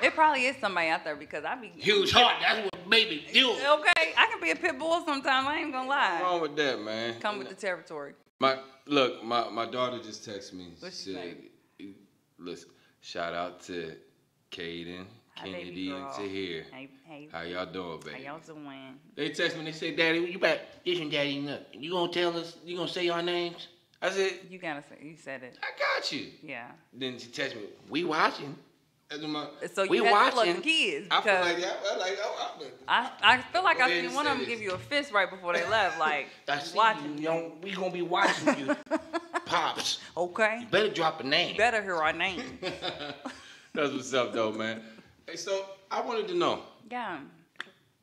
It probably is somebody out there because I be huge heart. That's what made me do it. Okay, I can be a pit bull sometimes. I ain't gonna lie. What's wrong with that, man? Come with the territory. My daughter just texted me. She said, listen, shout out to Caden, Kennedy, and Tahir. Hey. How y'all doing, baby? How y'all doing? They text me and they say, Daddy, you better listen, Daddy, you gonna tell us, you gonna say our names? I said, you said it. I got you. Yeah. Then she texted me, we watching. So you have to look the kids. I feel like I feel like I seen one of them give you a fist right before they left. Like, watching you. We gonna be watching you, pops. Okay. You better drop a name. You better hear our name. That's what's up, though, man. Hey, so I wanted to know. Yeah.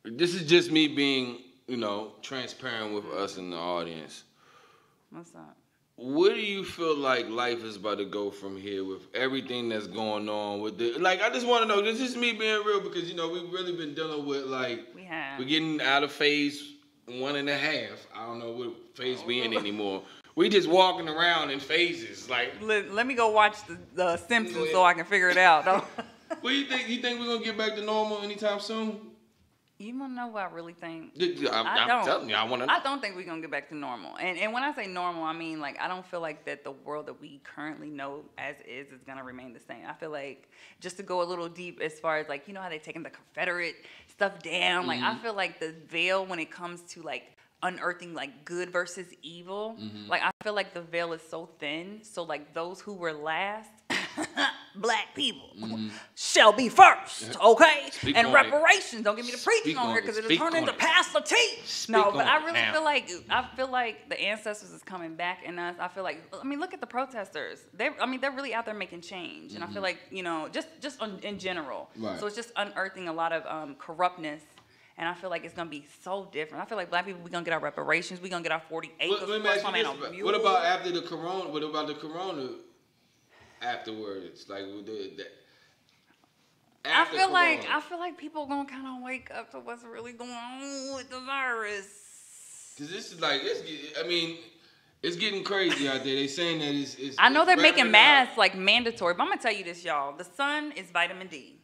This is just me being, you know, transparent with us in the audience. What's up? Where do you feel like life is about to go from here with everything that's going on with the, like, I just want to know, this is me being real because, you know, we've really been dealing with, like, we're getting out of phase 1.5. I don't know what phase we in anymore. We just walking around in phases. Like, let me go watch the Simpsons so I can figure it out. What do you think? You think we're gonna get back to normal anytime soon? You wanna know what I really think? I'm telling you, I wanna know. I don't think we're gonna get back to normal. And when I say normal, I mean like I don't feel like that the world that we currently know as is gonna remain the same. I feel like just to go a little deep as far as like, you know how they taking the Confederate stuff down. Like I feel like the veil when it comes to like unearthing like good versus evil. Like I feel like the veil is so thin. So like those who were last, black people, shall be first, okay? And reparations. Don't give me the preaching on here because it'll turn into Pastor T. No, but I really feel like the ancestors is coming back in us. I feel like, I mean, look at the protesters. They're really out there making change. And I feel like, you know, just in general. Right. So it's just unearthing a lot of corruptness. And I feel like it's gonna be so different. I feel like black people, we're gonna get our reparations, we're gonna get our 40 acres. Let me ask you this, what about after the corona? What about the corona afterwards? Like I feel like people gonna kind of wake up to what's really going on with the virus. Cause this is like it's getting crazy out there. They saying that it's I know they're making masks like mandatory, but I'm gonna tell you this, y'all. The sun is vitamin D.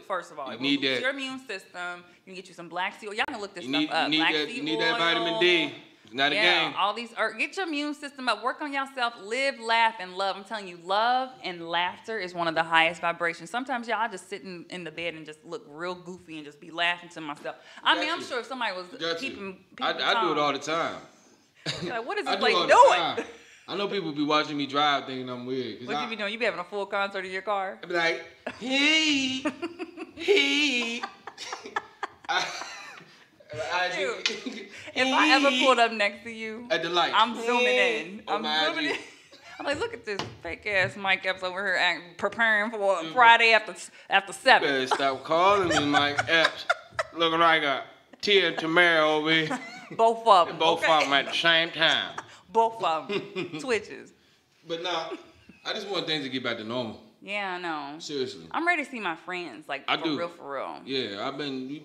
First of all, it will boost your immune system. You can get you some black sea oil. Y'all can look this stuff up. You need that vitamin D. It's not a game. All these get your immune system up. Work on yourself. Live, laugh, and love. I'm telling you, love and laughter is one of the highest vibrations. Sometimes y'all just sit in the bed and just look real goofy and just be laughing to myself. I mean, I'm sure if somebody was keeping people I do it all the time. Like, what is this place doing? I know people be watching me drive thinking I'm weird. What you be doing? You be having a full concert in your car? I be like, hey. If I ever pulled up next to you at the light, I'm zooming in. I'm zooming in. I'm like, look at this fake ass Mike Epps over here preparing for Friday after 7. You better stop calling me Mike Epps. Looking like a Tia and Tamara over here. Both of them. Both of them at the same time. Both of them. Switches. But now, I just want things to get back to normal. Yeah, I know. Seriously. I'm ready to see my friends, like, for real. Yeah, I'm ready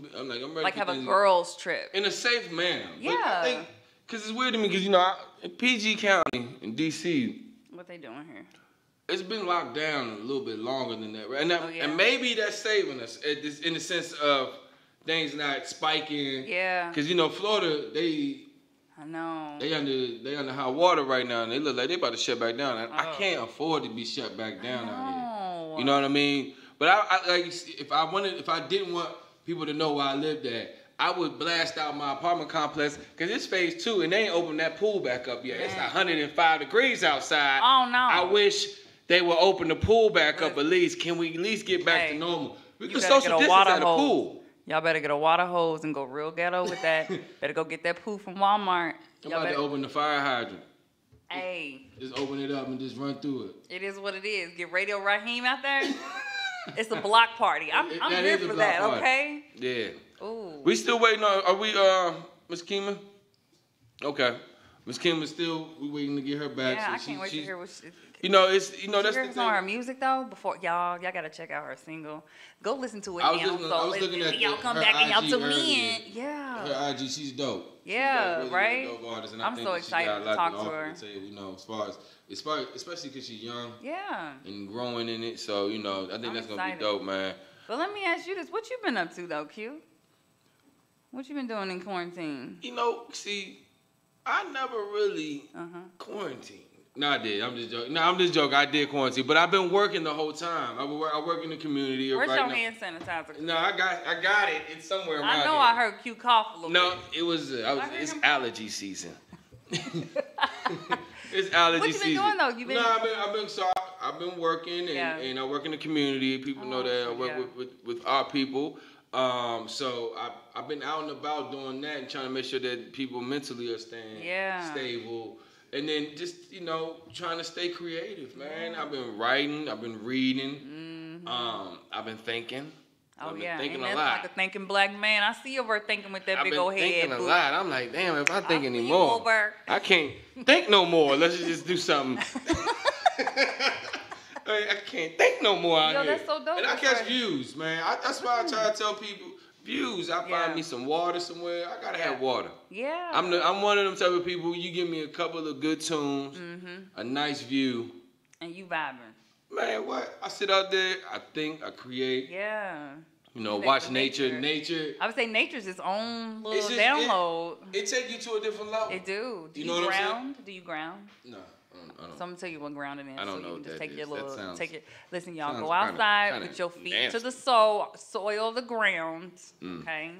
like, have a girls' trip. In a safe manner. Yeah. But I think, because it's weird to me, because, you know, in PG County, in D.C. What they doing here? It's been locked down a little bit longer than that, right? And maybe that's saving us in the sense of things not spiking. Yeah. Because, you know, Florida, I know. They under hot water right now, and they look like they about to shut back down. I can't afford to be shut back down out here. You know what I mean? But I like if I didn't want people to know where I lived at, I would blast out my apartment complex because it's phase 2 and they ain't opened that pool back up yet. It's 105 degrees outside. Oh no! I wish they would open the pool back up at least. Can we at least get back to normal? We can social distance at the pool. Y'all better get a water hose and go real ghetto with that. Better go get that poo from Walmart. I'm about to open the fire hydrant. Hey. Just open it up and just run through it. It is what it is. Get Radio Raheem out there. It's a block party. I'm here for that, okay? Yeah. Ooh. We still waiting on, are we, Miss Kima? Okay. Miss Kim is still, we waiting to get her back. Yeah, so I can't wait to hear what she... You know, that's the thing. Some of her music though. Before y'all gotta check out her single. Go listen to it I now. was looking at y'all come back and y'all tune in. Yeah. Her IG, she's dope. Yeah, really right. Dope artist, and I'm so excited to talk to her. You know, as far especially because she's young. Yeah. And growing in it, so you know, I think that's gonna be dope, man. But let me ask you this: what you been up to though, Q? What you been doing in quarantine? You know, see, I never really quarantined. No, I did. I'm just joking. No, I'm just joking. I did quarantine, but I've been working the whole time. I work in the community. Where's your hand sanitizer? No, I got it. It's somewhere around here. I heard Q cough a little bit. No, it was. It's allergy season. It's allergy season. What you been doing though? You been? No, I've been working, and I work in the community. People know that I work with our people. So I've been out and about doing that and trying to make sure that people mentally are staying stable. And then just, you know, trying to stay creative, man. I've been writing, I've been reading, I've been thinking. Oh, I've been thinking a lot. Like a thinking black man. I see you over thinking with that big old head. I've been thinking a lot. I'm like, damn, if I think anymore, I can't think no more. Let's just do something. I can't think no more out here. That's so dope. And I catch views, man. That's why I try to tell people confused. I find me some water somewhere. I gotta have water. Yeah. I'm one of them type of people. You give me a couple of good tunes, a nice view, and you vibing. Man, what? I sit out there. I think. I create. Yeah. You know, watch nature. I would say nature's its own little download. It take you to a different level. It do. You know what I'm saying? Do you ground? No. I don't. So I'm gonna tell you what grounding is. I don't so know you what can just that take your is. little, That take it. Listen, y'all, sounds go outside, kinda put your feet nasty. to the soil the ground, okay,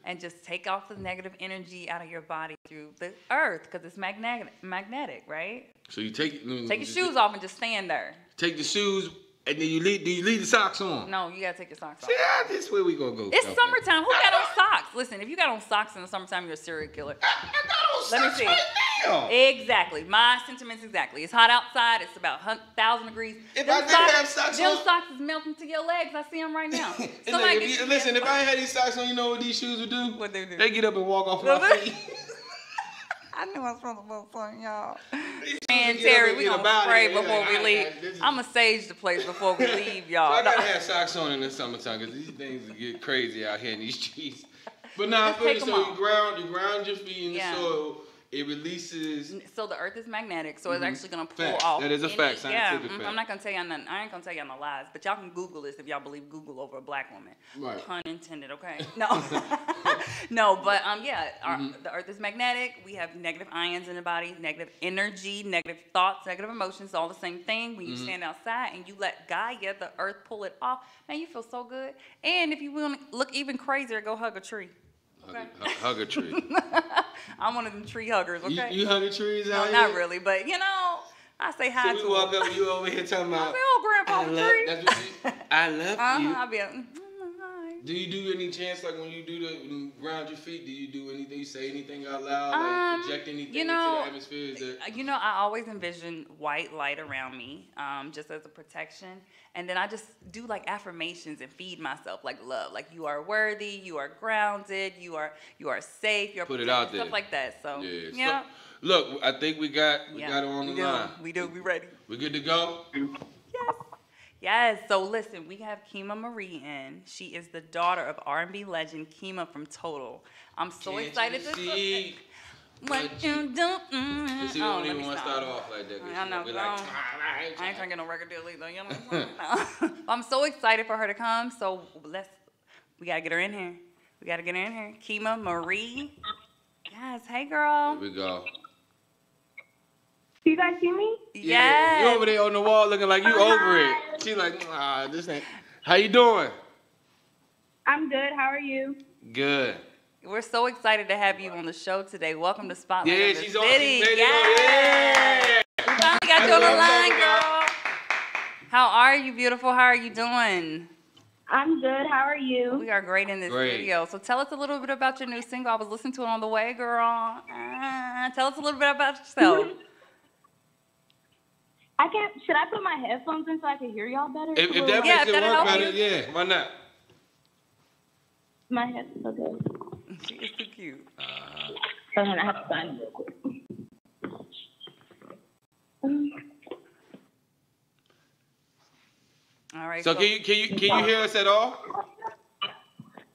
and just take off the negative energy out of your body through the earth, because it's magnetic, right? So you take your shoes off and just stand there. Take the shoes. And then you leave. Do you leave the socks on? No, you gotta take your socks off. Yeah, this is where we gonna go. It's summertime. Who got on socks? Listen, if you got on socks in the summertime, you're a serial killer. I got on Let me socks see. right now. Exactly. My sentiments exactly. It's hot outside. It's about 1,000 degrees. If I didn't have socks them on, socks is melting to your legs. I see them right now. Listen, if I had these socks on, you know what these shoes would do? What they do? They get up and walk off my feet. I knew I was supposed to vote for y'all. Man, Terry, we gonna spray before we leave. I'm gonna sage the place before we leave, y'all. So I gotta have socks on in the summertime because these things get crazy out here in these streets. But now, so you ground your feet in the soil. It releases. So the earth is magnetic, so it's actually gonna pull off. That is a fact, scientific fact. I'm not gonna tell y'all nothing. I ain't gonna tell y'all no lies, but y'all can Google this if y'all believe Google over a black woman. Right. Pun intended. Okay. No. No, but the earth is magnetic. We have negative ions in the body, negative energy, negative thoughts, negative emotions, all the same thing. When you stand outside and you let Gaia, the earth, pull it off, man, you feel so good. And if you want to look even crazier, go hug a tree. Okay. Hug a tree. I'm one of them tree huggers, okay? You hugging trees out here? No, not really, but you know, I say hi to we walk up, you over here talking about. I say, oh, Grandpa tree. That's what I love you. I'll be like, hi. Do you do any chance, like when you ground your feet, do you do anything, you say anything out loud, like project anything into the atmosphere? You know, I always envision white light around me, just as a protection. And then I just do like affirmations and feed myself like love. Like you are worthy, you are grounded, you are safe, you're put it out there. Stuff like that. So yeah. So, look, I think we got her on the line. We do. We ready. We good to go? Yes. So listen, we have KimaXMarie in. She is the daughter of R&B legend Kima from Total. I'm so excited to see what you do. You don't even want to start off like that. I know. I ain't trying to get no record deal either. You know. No. I'm so excited for her to come. So we gotta get her in here. KimaXMarie. Yes. Hey, girl. Here we go. Do you guys see me? Yeah. You over there on the wall looking like you over it. She like, this ain't. How you doing? I'm good. How are you? Good. We're so excited to have you on the show today. Welcome to Spotlight. Yeah, of the she's City. on. Yeah. We finally got you on the line, girl. How are you, beautiful? How are you doing? I'm good. How are you? We are great in this studio. So tell us a little bit about your new single. I was listening to it on the way, girl. Tell us a little bit about yourself. Should I put my headphones in so I can hear y'all better? If that makes it work better, why not? My headphones, okay. She is too cute. Hold on, I have to find them real quick. All right. So can you hear us at all?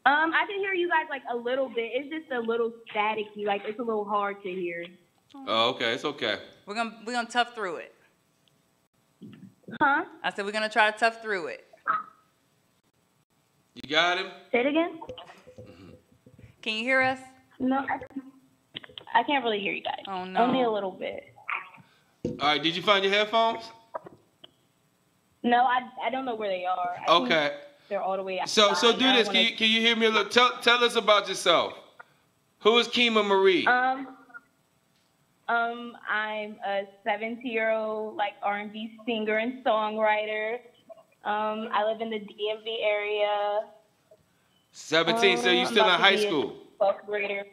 I can hear you guys like a little bit. It's just a little staticky. Like it's a little hard to hear. Oh, okay. It's okay. We're gonna tough through it. Huh? I said we're gonna try to tough through it. You got him? Say it again. Can you hear us? No, I can't really hear you guys. Oh no. Only a little bit. All right. Did you find your headphones? No, I don't know where they are. I think they're all the way out. So do this. Can you hear me? Look, tell us about yourself. Who is KimaXMarie? I'm a 17-year-old like R&B singer and songwriter. I live in the DMV area. 17. So you still in high school? 12th grader.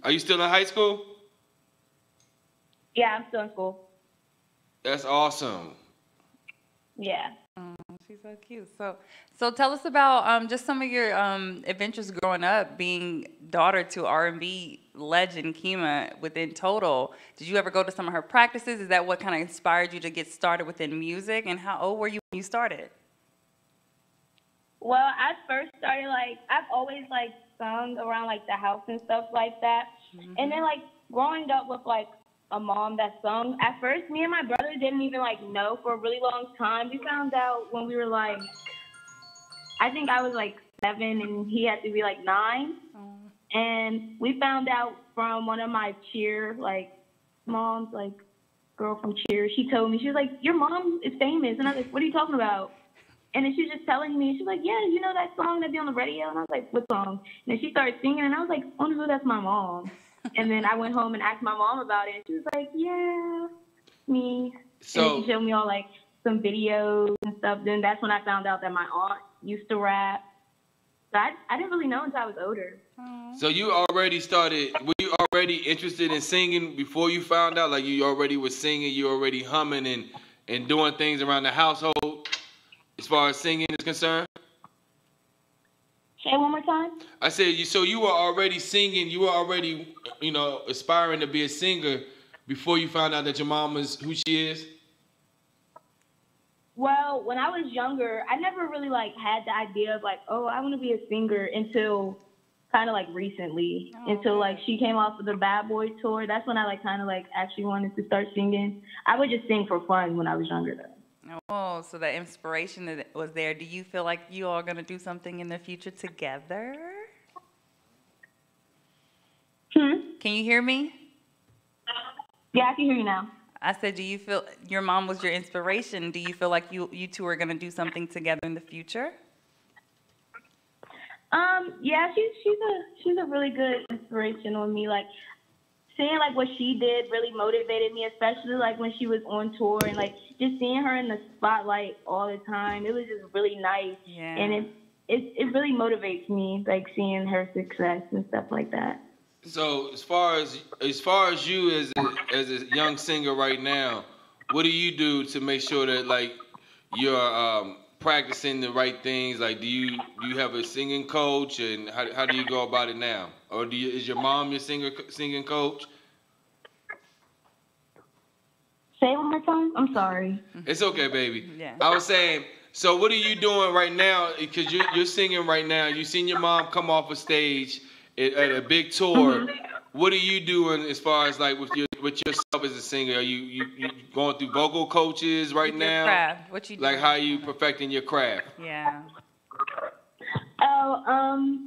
Are you still in high school? Yeah, I'm still in school. That's awesome. Yeah. Oh, she's so cute. So tell us about just some of your adventures growing up, being daughter to R&B legend Kima within Total. Did you ever go to some of her practices? Is that what kind of inspired you to get started within music? And how old were you when you started? Well, I first started, like, I've always, like, sung around, like, the house and stuff like that. And then, like, growing up with, like, a mom that sung, at first, me and my brother didn't even, like, know for a really long time. We found out when we were, like, I think I was, like, 7 and he had to be, like, 9. And we found out from one of my cheer, like, moms, like, girl from cheer. She told me, she was like, your mom is famous. And I was like, what are you talking about? And then she was just telling me, she was like, yeah, you know that song that be on the radio? And I was like, what song? And then she started singing, and I was like, oh, no, that's my mom. And then I went home and asked my mom about it, and she was like, yeah, me. So, and she showed me all, like, some videos and stuff. Then that's when I found out that my aunt used to rap. So I didn't really know until I was older. So you already started, were you already interested in singing before you found out? Like you already was singing, you already humming and doing things around the household as far as singing is concerned? Say it one more time. I said, so you were already singing, you were already, you know, aspiring to be a singer before you found out that your mom was who she is? Well, when I was younger, I never really, like, had the idea of, like, oh, I want to be a singer until kind of, like, recently. Until, like, she came off of the Bad Boy tour. That's when I, like, kind of, like, actually wanted to start singing. I would just sing for fun when I was younger, though. Oh, so the inspiration that was there. Do you feel like you all going to do something in the future together? Can you hear me? Yeah, I can hear you now. I said, do you feel your mom was your inspiration? Do you feel like you two are going to do something together in the future? Yeah, she's a really good inspiration on me. Like, seeing, like, what she did really motivated me, especially, like, when she was on tour and, like, just seeing her in the spotlight all the time. It was just really nice. Yeah. And it really motivates me, like, seeing her success and stuff like that. So as far as you as a young singer right now, what do you do to make sure that, like, you're practicing the right things? Like, do you have a singing coach, and how do you go about it now? Or is your mom your singing coach? Say it one more time. I'm sorry. It's okay, baby. Yeah. I was saying, so what are you doing right now? Because you're singing right now. You seen your mom come off a stage at a big tour. What are you doing as far as, like, with yourself as a singer? Are you going through vocal coaches right now? Your craft. What you doing? Like, how are you perfecting your craft? Yeah. Oh,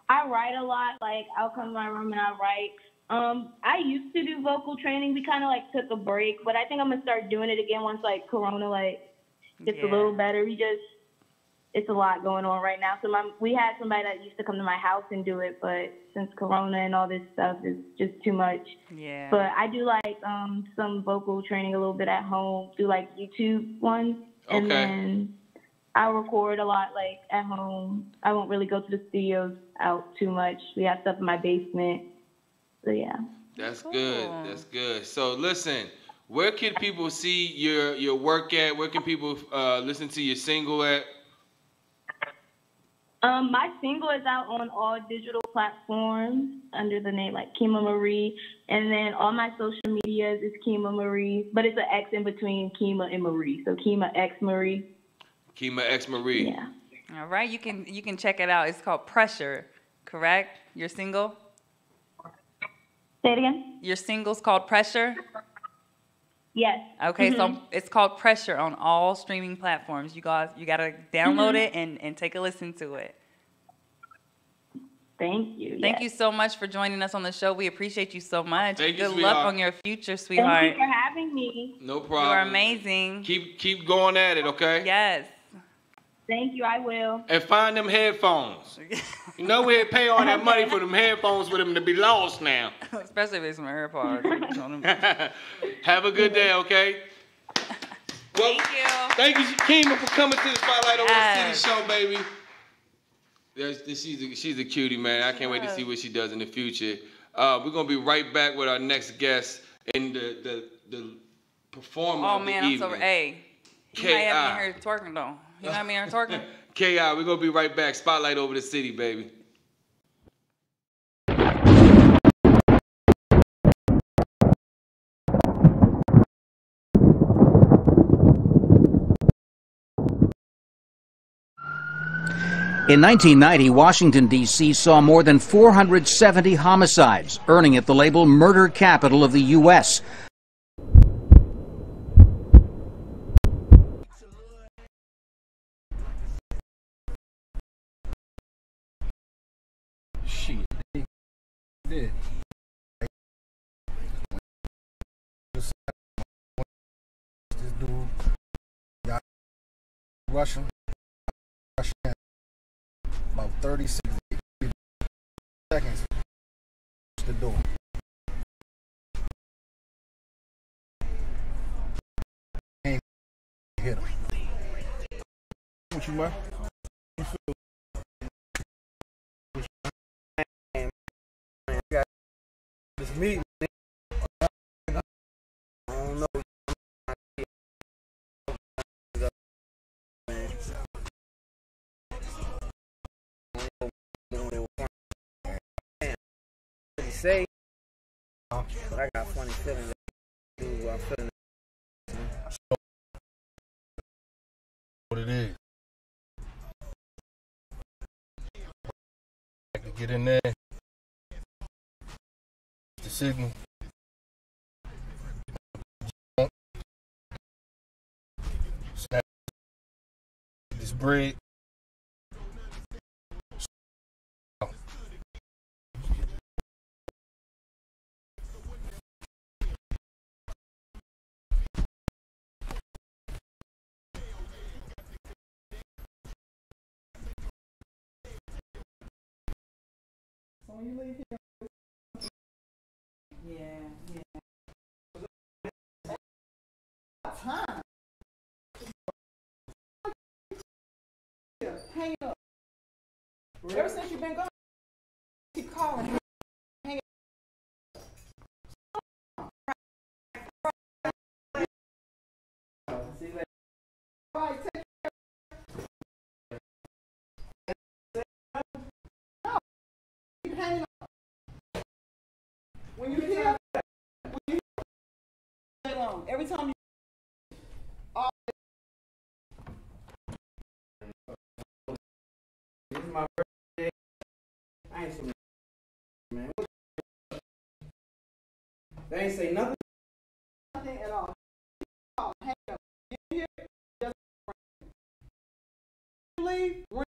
I write a lot. Like, I'll come to my room and I write. I used to do vocal training. We kind of, like, took a break, but I think I'm gonna start doing it again once, like, Corona, like, gets a little better. It's a lot going on right now. So we had somebody that used to come to my house and do it, but since Corona and all this stuff is just too much. Yeah. But I do, like, some vocal training a little bit at home, do, like, YouTube ones. And then I record a lot, like, at home. I won't really go to the studios out too much. We have stuff in my basement. So, yeah. That's good. That's good. So, listen, where can people see your work at? Where can people listen to your single at? My single is out on all digital platforms under the name, like, KimaXMarie. And then all my social medias is KimaXMarie, but it's an X in between Kima and Marie. So KimaXMarie. KimaXMarie. Yeah. All right. You can check it out. It's called Pressure, correct? Your single? Say it again? Your single's called Pressure? Yes. Okay, so it's called Pressure on all streaming platforms. You got to download it and take a listen to it. Thank you. Thank you so much for joining us on the show. We appreciate you so much. Thank you, Good sweetheart. luck on your future, sweetheart. Thank you for having me. No problem. You are amazing. Keep going at it, okay? Yes. Thank you, I will. And find them headphones. You know we ain't pay all that money for them headphones for them to be lost now. Especially if it's some AirPods. Have a good day, okay? Well, thank you, Kima, for coming to the Spotlight Over the City show, baby. She's a cutie, man. I can't wait to see what she does in the future. We're going to be right back with our next guest in the performer of the evening. I'm so... Hey, you might have me here twerking, though. You have me here twerking? K.I., we're going to be right back. Spotlight Over the City, baby. In 1990, Washington, D.C. saw more than 470 homicides, earning it the label murder capital of the U.S. Shit, they did. This dude got Russian. About 36 seconds to the door. Ain't hit him. What you man? You feel? It's me. I don't know. Say, but I got funny feelings. I'm feeling What it is. I can get in there. The signal. Snap this bread. when you leave here. Yeah. Time. Hang up. Ever since you've been gone, keep calling. Hang up. See you later. All right, take care. No, keep hanging up. When you hear that, every time you this is my birthday. I ain't so man. They ain't say nothing. Nothing at all. Oh, hang up. You hear? Just leave. Ring.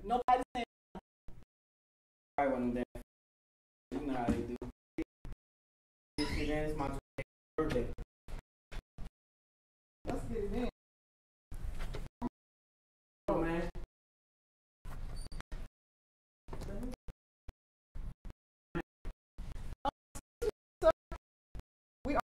Nobody saying. I wasn't there. You know how they do. It's my birthday. Let's get it in. Oh man. We are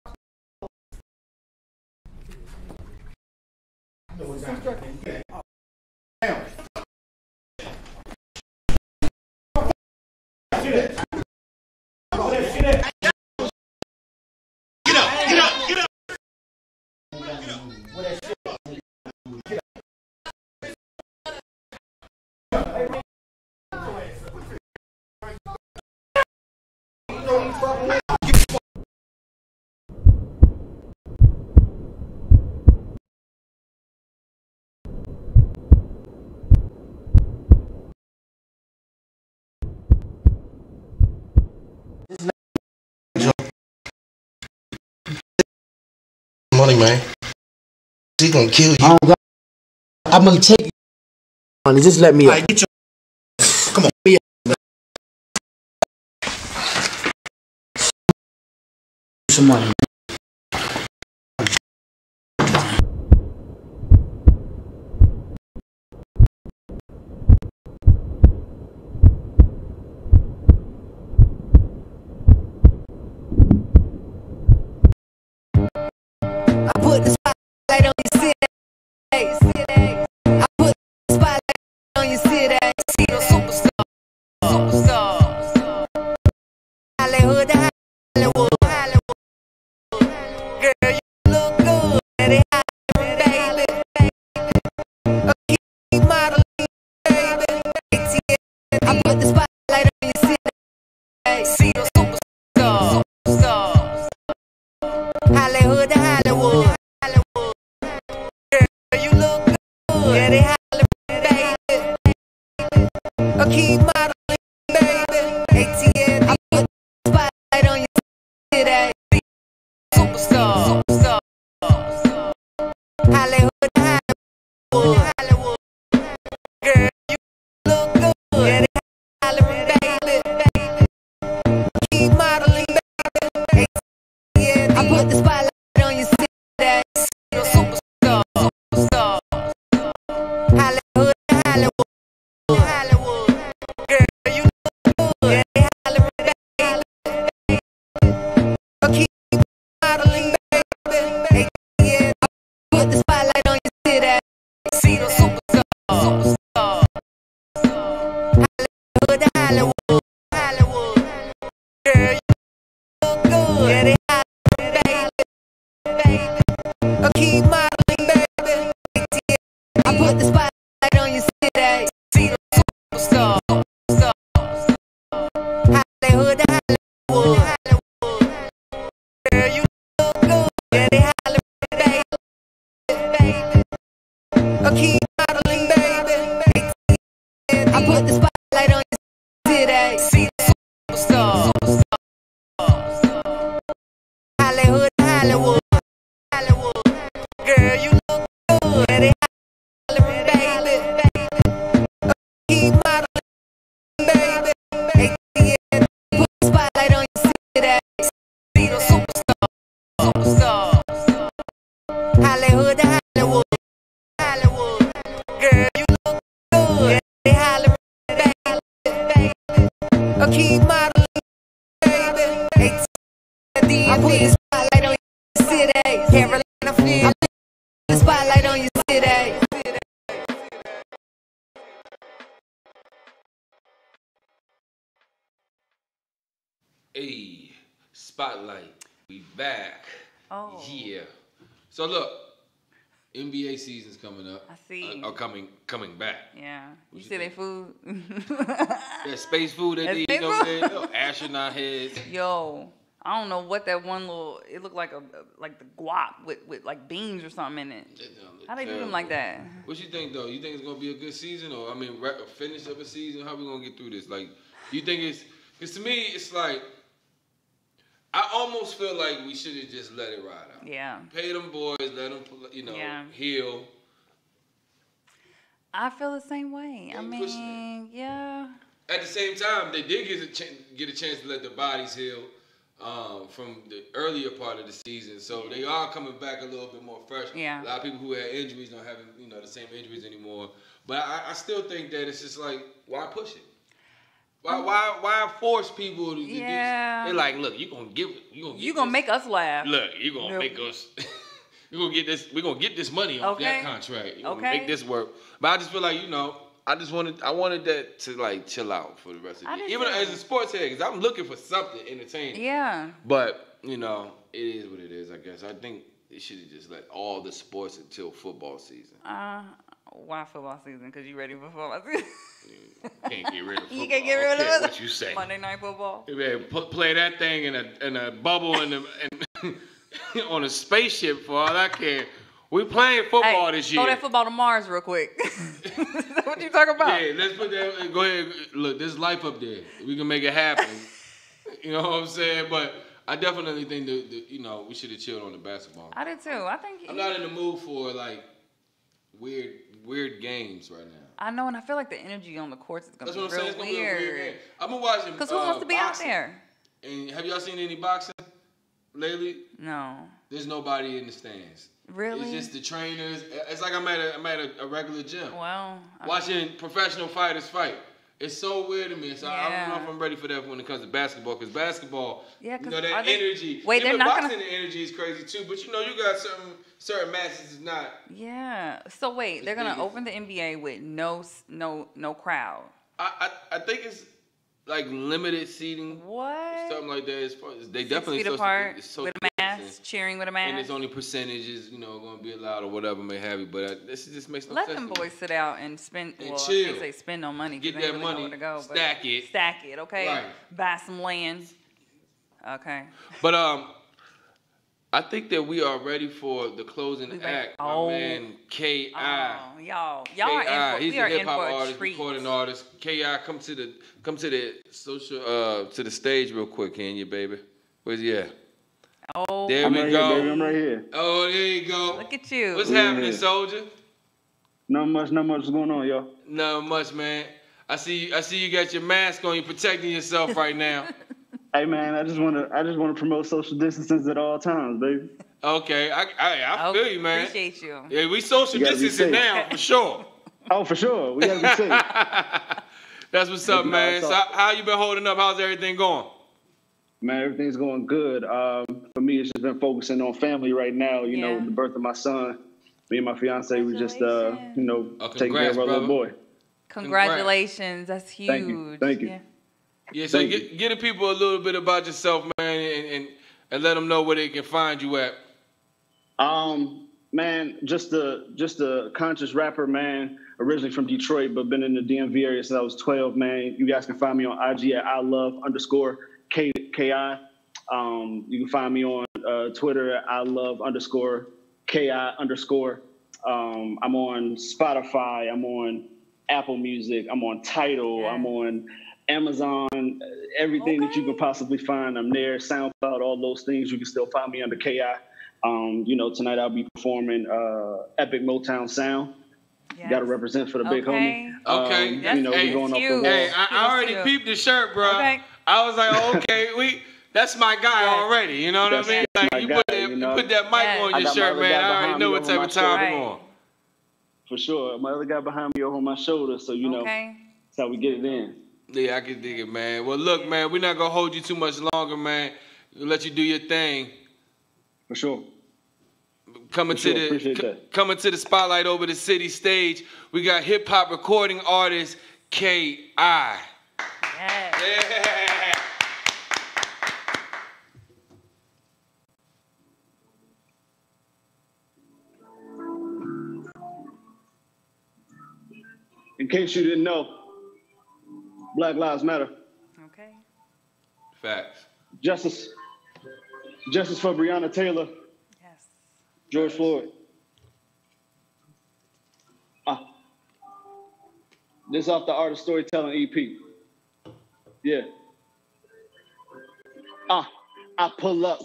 money, man. He's gonna kill you. I'm gonna take you. Just let me up. Get your, come on. Be some money. Put the spotlight on your city. I put the spotlight on your city. See the superstars. Hollywood to Hollywood. Girl, you look good. Ready, baby. Keep modeling, baby. I put the spotlight on your city. See the superstars. Hollywood to Hollywood. Girl, you look good. Ready, baby. keep modeling, baby. ATL, I put the spotlight on you today. Superstar, superstar. Hollywood, Hollywood. Girl, you look good. Yeah, they Hollywood, baby. Keep modeling, baby. ATL, I put the spotlight on you today. Superstar, superstar. Hollywood, Hollywood. Hollywood, girl, you look good. Yeah, they Hollywood, baby. Keep modeling, baby. Yeah, I put the spotlight on you today. See the superstar, superstar. Hollywood, Hollywood, Hollywood. Girl, you look good. Yeah, they Hollywood, baby. Keep modeling, baby. Yeah, I put the spotlight on you today. See the superstar, superstar. Hollywood, Hollywood, Hollywood. Girl, you look good. Yeah, they Hollywood, baby. Keep modeling, baby. Yeah, I put the spotlight on you today. See the superstar, superstar. Hollywood, Hollywood, Hollywood. Girl, you look good. Yeah, they Hollywood, baby. Keep modeling, baby. Yeah, put the spotlight on you today. See the superstar, superstar. Hollywood, Hollywood, Hollywood. Girl, you look good. Yeah, they Hollywood, baby. Keep modeling, baby. I put the spotlight on you today. Carolina, feel the spotlight on you today. Hey, spotlight, we back. Oh. Yeah. So look, NBA season's coming up. I see. Or coming back. Yeah. You see their food? That space food that they eat over there, little astronaut heads. Yo, I don't know what that one little. It looked like like the guap with like beans or something in it. How they do them like that? What you think though? You think it's gonna be a good season, or I mean, finish of a season? How we gonna get through this? Like, you think it's? Because to me, it's like I almost feel like we should have just let it ride out. Yeah. Pay them boys, let them, heal. I feel the same way. I mean, yeah. At the same time, they did get a chance to let the bodies heal from the earlier part of the season, so they are coming back a little bit more fresh. Yeah. A lot of people who had injuries don't have the same injuries anymore. But I still think that it's just like, why push it? Why force people to do this? They're like, look, you gonna make us laugh. Look, you gonna make us. We're gonna get this money off that contract. You're gonna make this work. But I just feel like, I wanted that to like chill out for the rest of the year. Even as a sports head, because I'm looking for something entertaining. Yeah. But, it is what it is, I guess. I think they should have just let all the sports until football season. Why football season? Because you ready for football season? Can't get rid of football. You can't get rid of it? What you say? Monday Night Football? Yeah, play that thing in a bubble and on a spaceship for all I care. We playing football this year. Throw that football to Mars real quick. What you talking about? Yeah, let's put that. Go ahead. Look, there's life up there. We can make it happen. You know what I'm saying? But I definitely think that we should have chilled on the basketball. I did too. I think I'm not in the mood for like weird games right now. I know, and I feel like the energy on the courts is gonna be real weird. It's gonna be a weird game. I've been watching. Because who wants to be boxing. out there? And have y'all seen any boxing lately? No. There's nobody in the stands. Really? It's just the trainers. It's like I'm at a regular gym. Well, watching professional fighters fight. It's so weird to me. So I don't know if I'm ready for that when it comes to basketball. Because basketball, that energy. Wait, they're not boxing the energy is crazy too. But you got certain matches is not. Yeah. So wait, they're gonna open the NBA with no crowd. I think it's like limited seating. What? Something like that. They 6 definitely feet apart with a mask, cheering with a mask. And it's only percentages, going to be allowed or whatever may have you. But this just makes no sense. Let them boys sit out and spend. And chill. I can't say spend no money. Get they that really money. Know where to go, Stack it. Stack it. Okay. Right. Buy some land. Okay. But I think that we are ready for the closing act. My man K.I. Y'all K.I. are in for, He's we a are hip in hop for a artist, treat. recording artist. K.I. come to the social to the stage real quick, can you, baby? Where's he at? Oh, there I'm we right go. Here, baby. I'm right here. Oh, there you go. Look at you. What's happening, soldier? Not much. What's going on, y'all? Not much, man. I see you got your mask on. You protecting yourself right now. Hey, man, I just want to promote social distancing at all times, baby. Okay, I feel you, man. Appreciate you. Yeah, we social distancing now for sure. Oh, for sure. We gotta be safe. That's what's up, man. So how you been holding up? How's everything going? Man, everything's going good. For me, it's just been focusing on family right now. You know, the birth of my son. Me and my fiance, we just, taking care of our little boy. Congratulations. That's huge. Thank you. Yeah, so get the people a little bit about yourself, man, and let them know where they can find you at. Man, just a conscious rapper, man. Originally from Detroit, but been in the DMV area since I was 12, man. You guys can find me on IG at @ILove_KI. You can find me on Twitter at @ILove_KI_. I'm on Spotify. I'm on Apple Music. I'm on Tidal. I'm on Amazon. Everything that you can possibly find, I'm there. SoundCloud, all those things. You can still find me under KI. Tonight I'll be performing Epic Motown Sound. Got to represent for the big homie. Okay. We're going off the wall. Hey, I already peeped the shirt, bro. Okay. I was like, okay, that's my guy already. You know what I mean? Like you put that mic on your shirt, man. I already know what type of time we're on. For sure. My other guy behind me over my shoulder, so that's how we get it in. Yeah, I can dig it, man. Well, look, man, we're not gonna hold you too much longer, man. We'll let you do your thing. For sure. Coming to the spotlight over the city stage, we got hip hop recording artist K.I. Yeah. In case you didn't know, Black Lives Matter. Okay. Facts. Justice for Breonna Taylor. Yes. George Floyd. This off the Art of Storytelling EP. Yeah. I pull up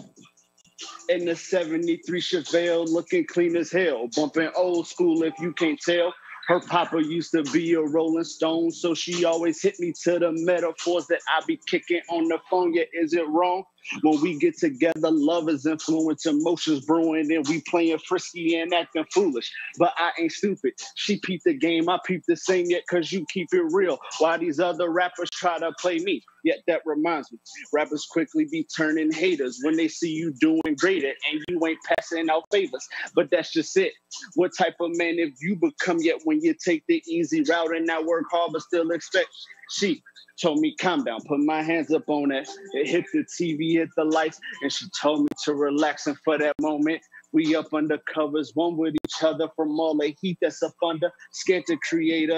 in the 73 Chevelle, looking clean as hell. Bumping old school if you can't tell. Her papa used to be a Rolling Stone, so she always hit me to the metaphors that I be kicking on the phone. Yeah, is it wrong? When we get together, love is influence, emotions brewing, and we playing frisky and acting foolish. But I ain't stupid. She peeped the game, I peeped the same yet, cause you keep it real. Why these other rappers try to play me? Yet that reminds me, rappers quickly be turning haters when they see you doing greater and you ain't passing out favors. But that's just it. What type of man have you become yet when you take the easy route and not work hard but still expect? She told me, calm down, put my hands up on it. It hit the TV, hit the lights, and she told me to relax. And for that moment, we up under covers, one with each other from all the heat that's up under. Scared to create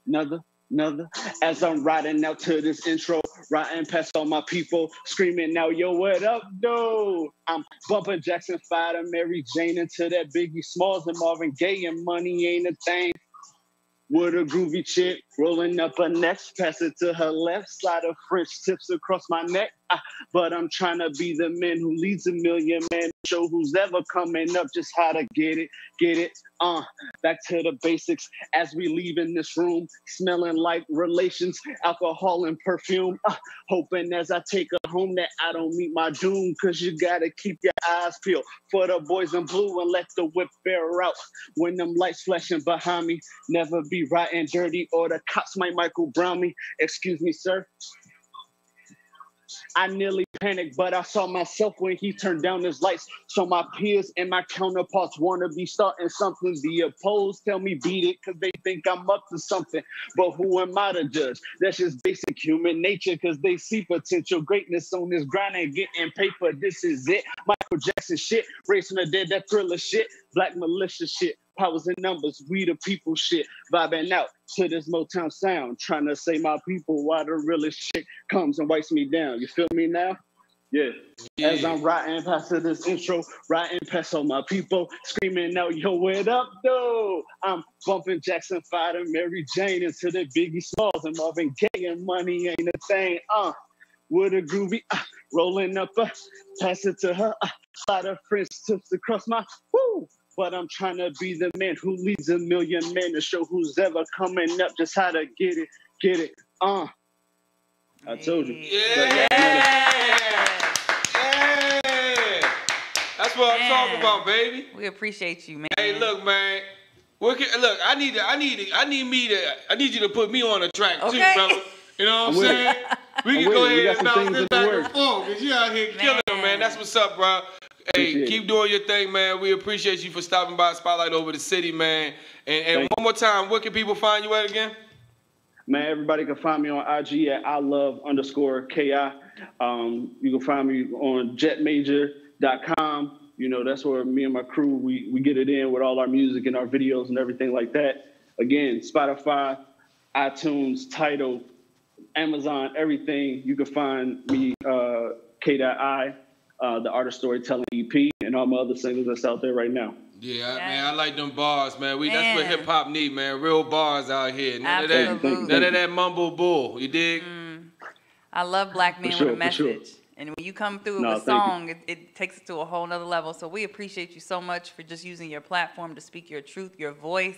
another. As I'm riding out to this intro, riding past all my people, screaming now, yo, what up, though? I'm bumping Jackson 5 to Mary Jane into that Biggie Smalls and Marvin Gaye, and money ain't a thing. With a groovy chick, rolling up her neck, pass it to her left, slide of French tips across my neck. But I'm trying to be the man who leads a million men, show who's ever coming up just how to get it. Back to the basics as we leave in this room, smelling like relations, alcohol and perfume. Hoping as I take her home that I don't meet my doom, cause you gotta keep your eyes peeled for the boys in blue and let the whip bear out. When them lights flashing behind me, never be riding dirty or the cops might Michael Brown me. Excuse me, sir. I nearly panicked, but I saw myself when he turned down his lights. So my peers and my counterparts want to be starting something. The opposed tell me beat it because they think I'm up to something. But who am I to judge? That's just basic human nature because they see potential greatness on this grind and getting paper. This is it. Michael Jackson shit. Racing the dead, that Thriller shit. Black militia shit. Powers and numbers, we the people shit. Vibing out to this Motown sound. Trying to say my people why the realest shit comes and wipes me down. You feel me now? Yeah. As I'm writing past to this intro, writing past all my people, screaming out, yo, what up, though? I'm bumping Jackson 5 and Mary Jane into the Biggie Smalls and Marvin Gaye, and money ain't a thing. With a groovy, rolling up, pass it to her. A lot of French tips across my, woo. But I'm trying to be the man who leads a million men to show who's ever coming up just how to get it. I told you. Yeah. That's what I'm talking about, baby. We appreciate you, man. Hey, look, man. Look, I need you to put me on the track too, brother. You know what I'm saying? We can go ahead and bounce this back and forth, because you out here killing them, man. That's what's up, bro. Hey, keep doing your thing, man. We appreciate you for stopping by Spotlight Over the City, man. And one more time, where can people find you at again? Man, everybody can find me on IG at ILove_KI. You can find me on jetmajor.com. You know, that's where me and my crew, we get it in with all our music and our videos and everything like that. Again, Spotify, iTunes, Tidal, Amazon, everything. You can find me, K.I, the Artist Storytelling EP, and all my other singles that's out there right now. Yeah, man, I like them bars, man. That's what hip hop need, man. Real bars out here. None of that mumble bull. You dig? I love black men with a message. And when you come through with a song, it takes it to a whole nother level. So we appreciate you so much for just using your platform to speak your truth, your voice,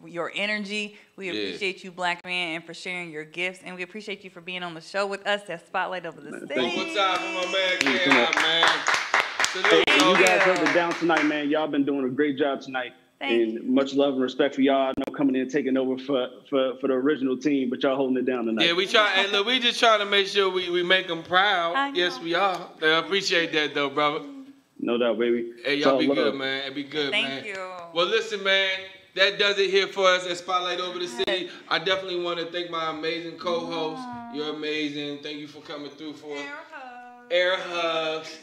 your energy. We appreciate you, black man, and for sharing your gifts. And we appreciate you for being on the show with us at Spotlight Over the City. One more time for my man, K.I, man. Hey, you guys held it down tonight, man. Y'all been doing a great job tonight. And much love and respect for y'all. I know coming in taking over for the original team, but y'all holding it down tonight. Yeah, we just trying to make sure we make them proud. Yes, we are. I appreciate that, though, brother. No doubt, baby. Hey, y'all be good, man. Be good, man. Thank you. Well, listen, man. That does it here for us at Spotlight Over the City. I definitely want to thank my amazing co-host. You're amazing. Thank you for coming through for us. Air hugs.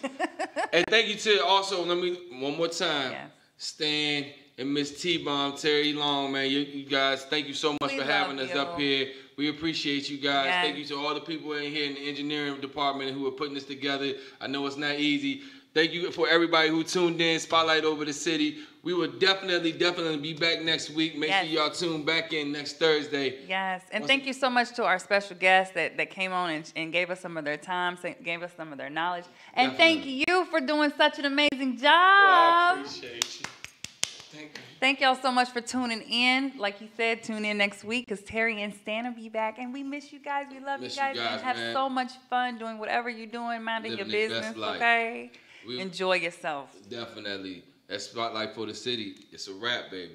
And thank you to also, one more time, Stan and Miss T-Bomb, Terry Long, man. You guys, thank you so much for having us up here. We appreciate you guys. Yes. Thank you to all the people in here in the engineering department who are putting this together. I know it's not easy. Thank you for everybody who tuned in, Spotlight Over the City. We will definitely be back next week. Make sure y'all tune back in next Thursday. Yes, and thank you so much to our special guests that came on and gave us some of their time, gave us some of their knowledge. And thank you for doing such an amazing job. Well, I appreciate you. Thank y'all so much for tuning in. Like you said, tune in next week because Terry and Stan will be back. And we miss you guys. We love you guys. And have so much fun doing whatever you're doing, minding your business, okay? Enjoy yourself. Definitely. That Spotlight for the City, it's a wrap, baby.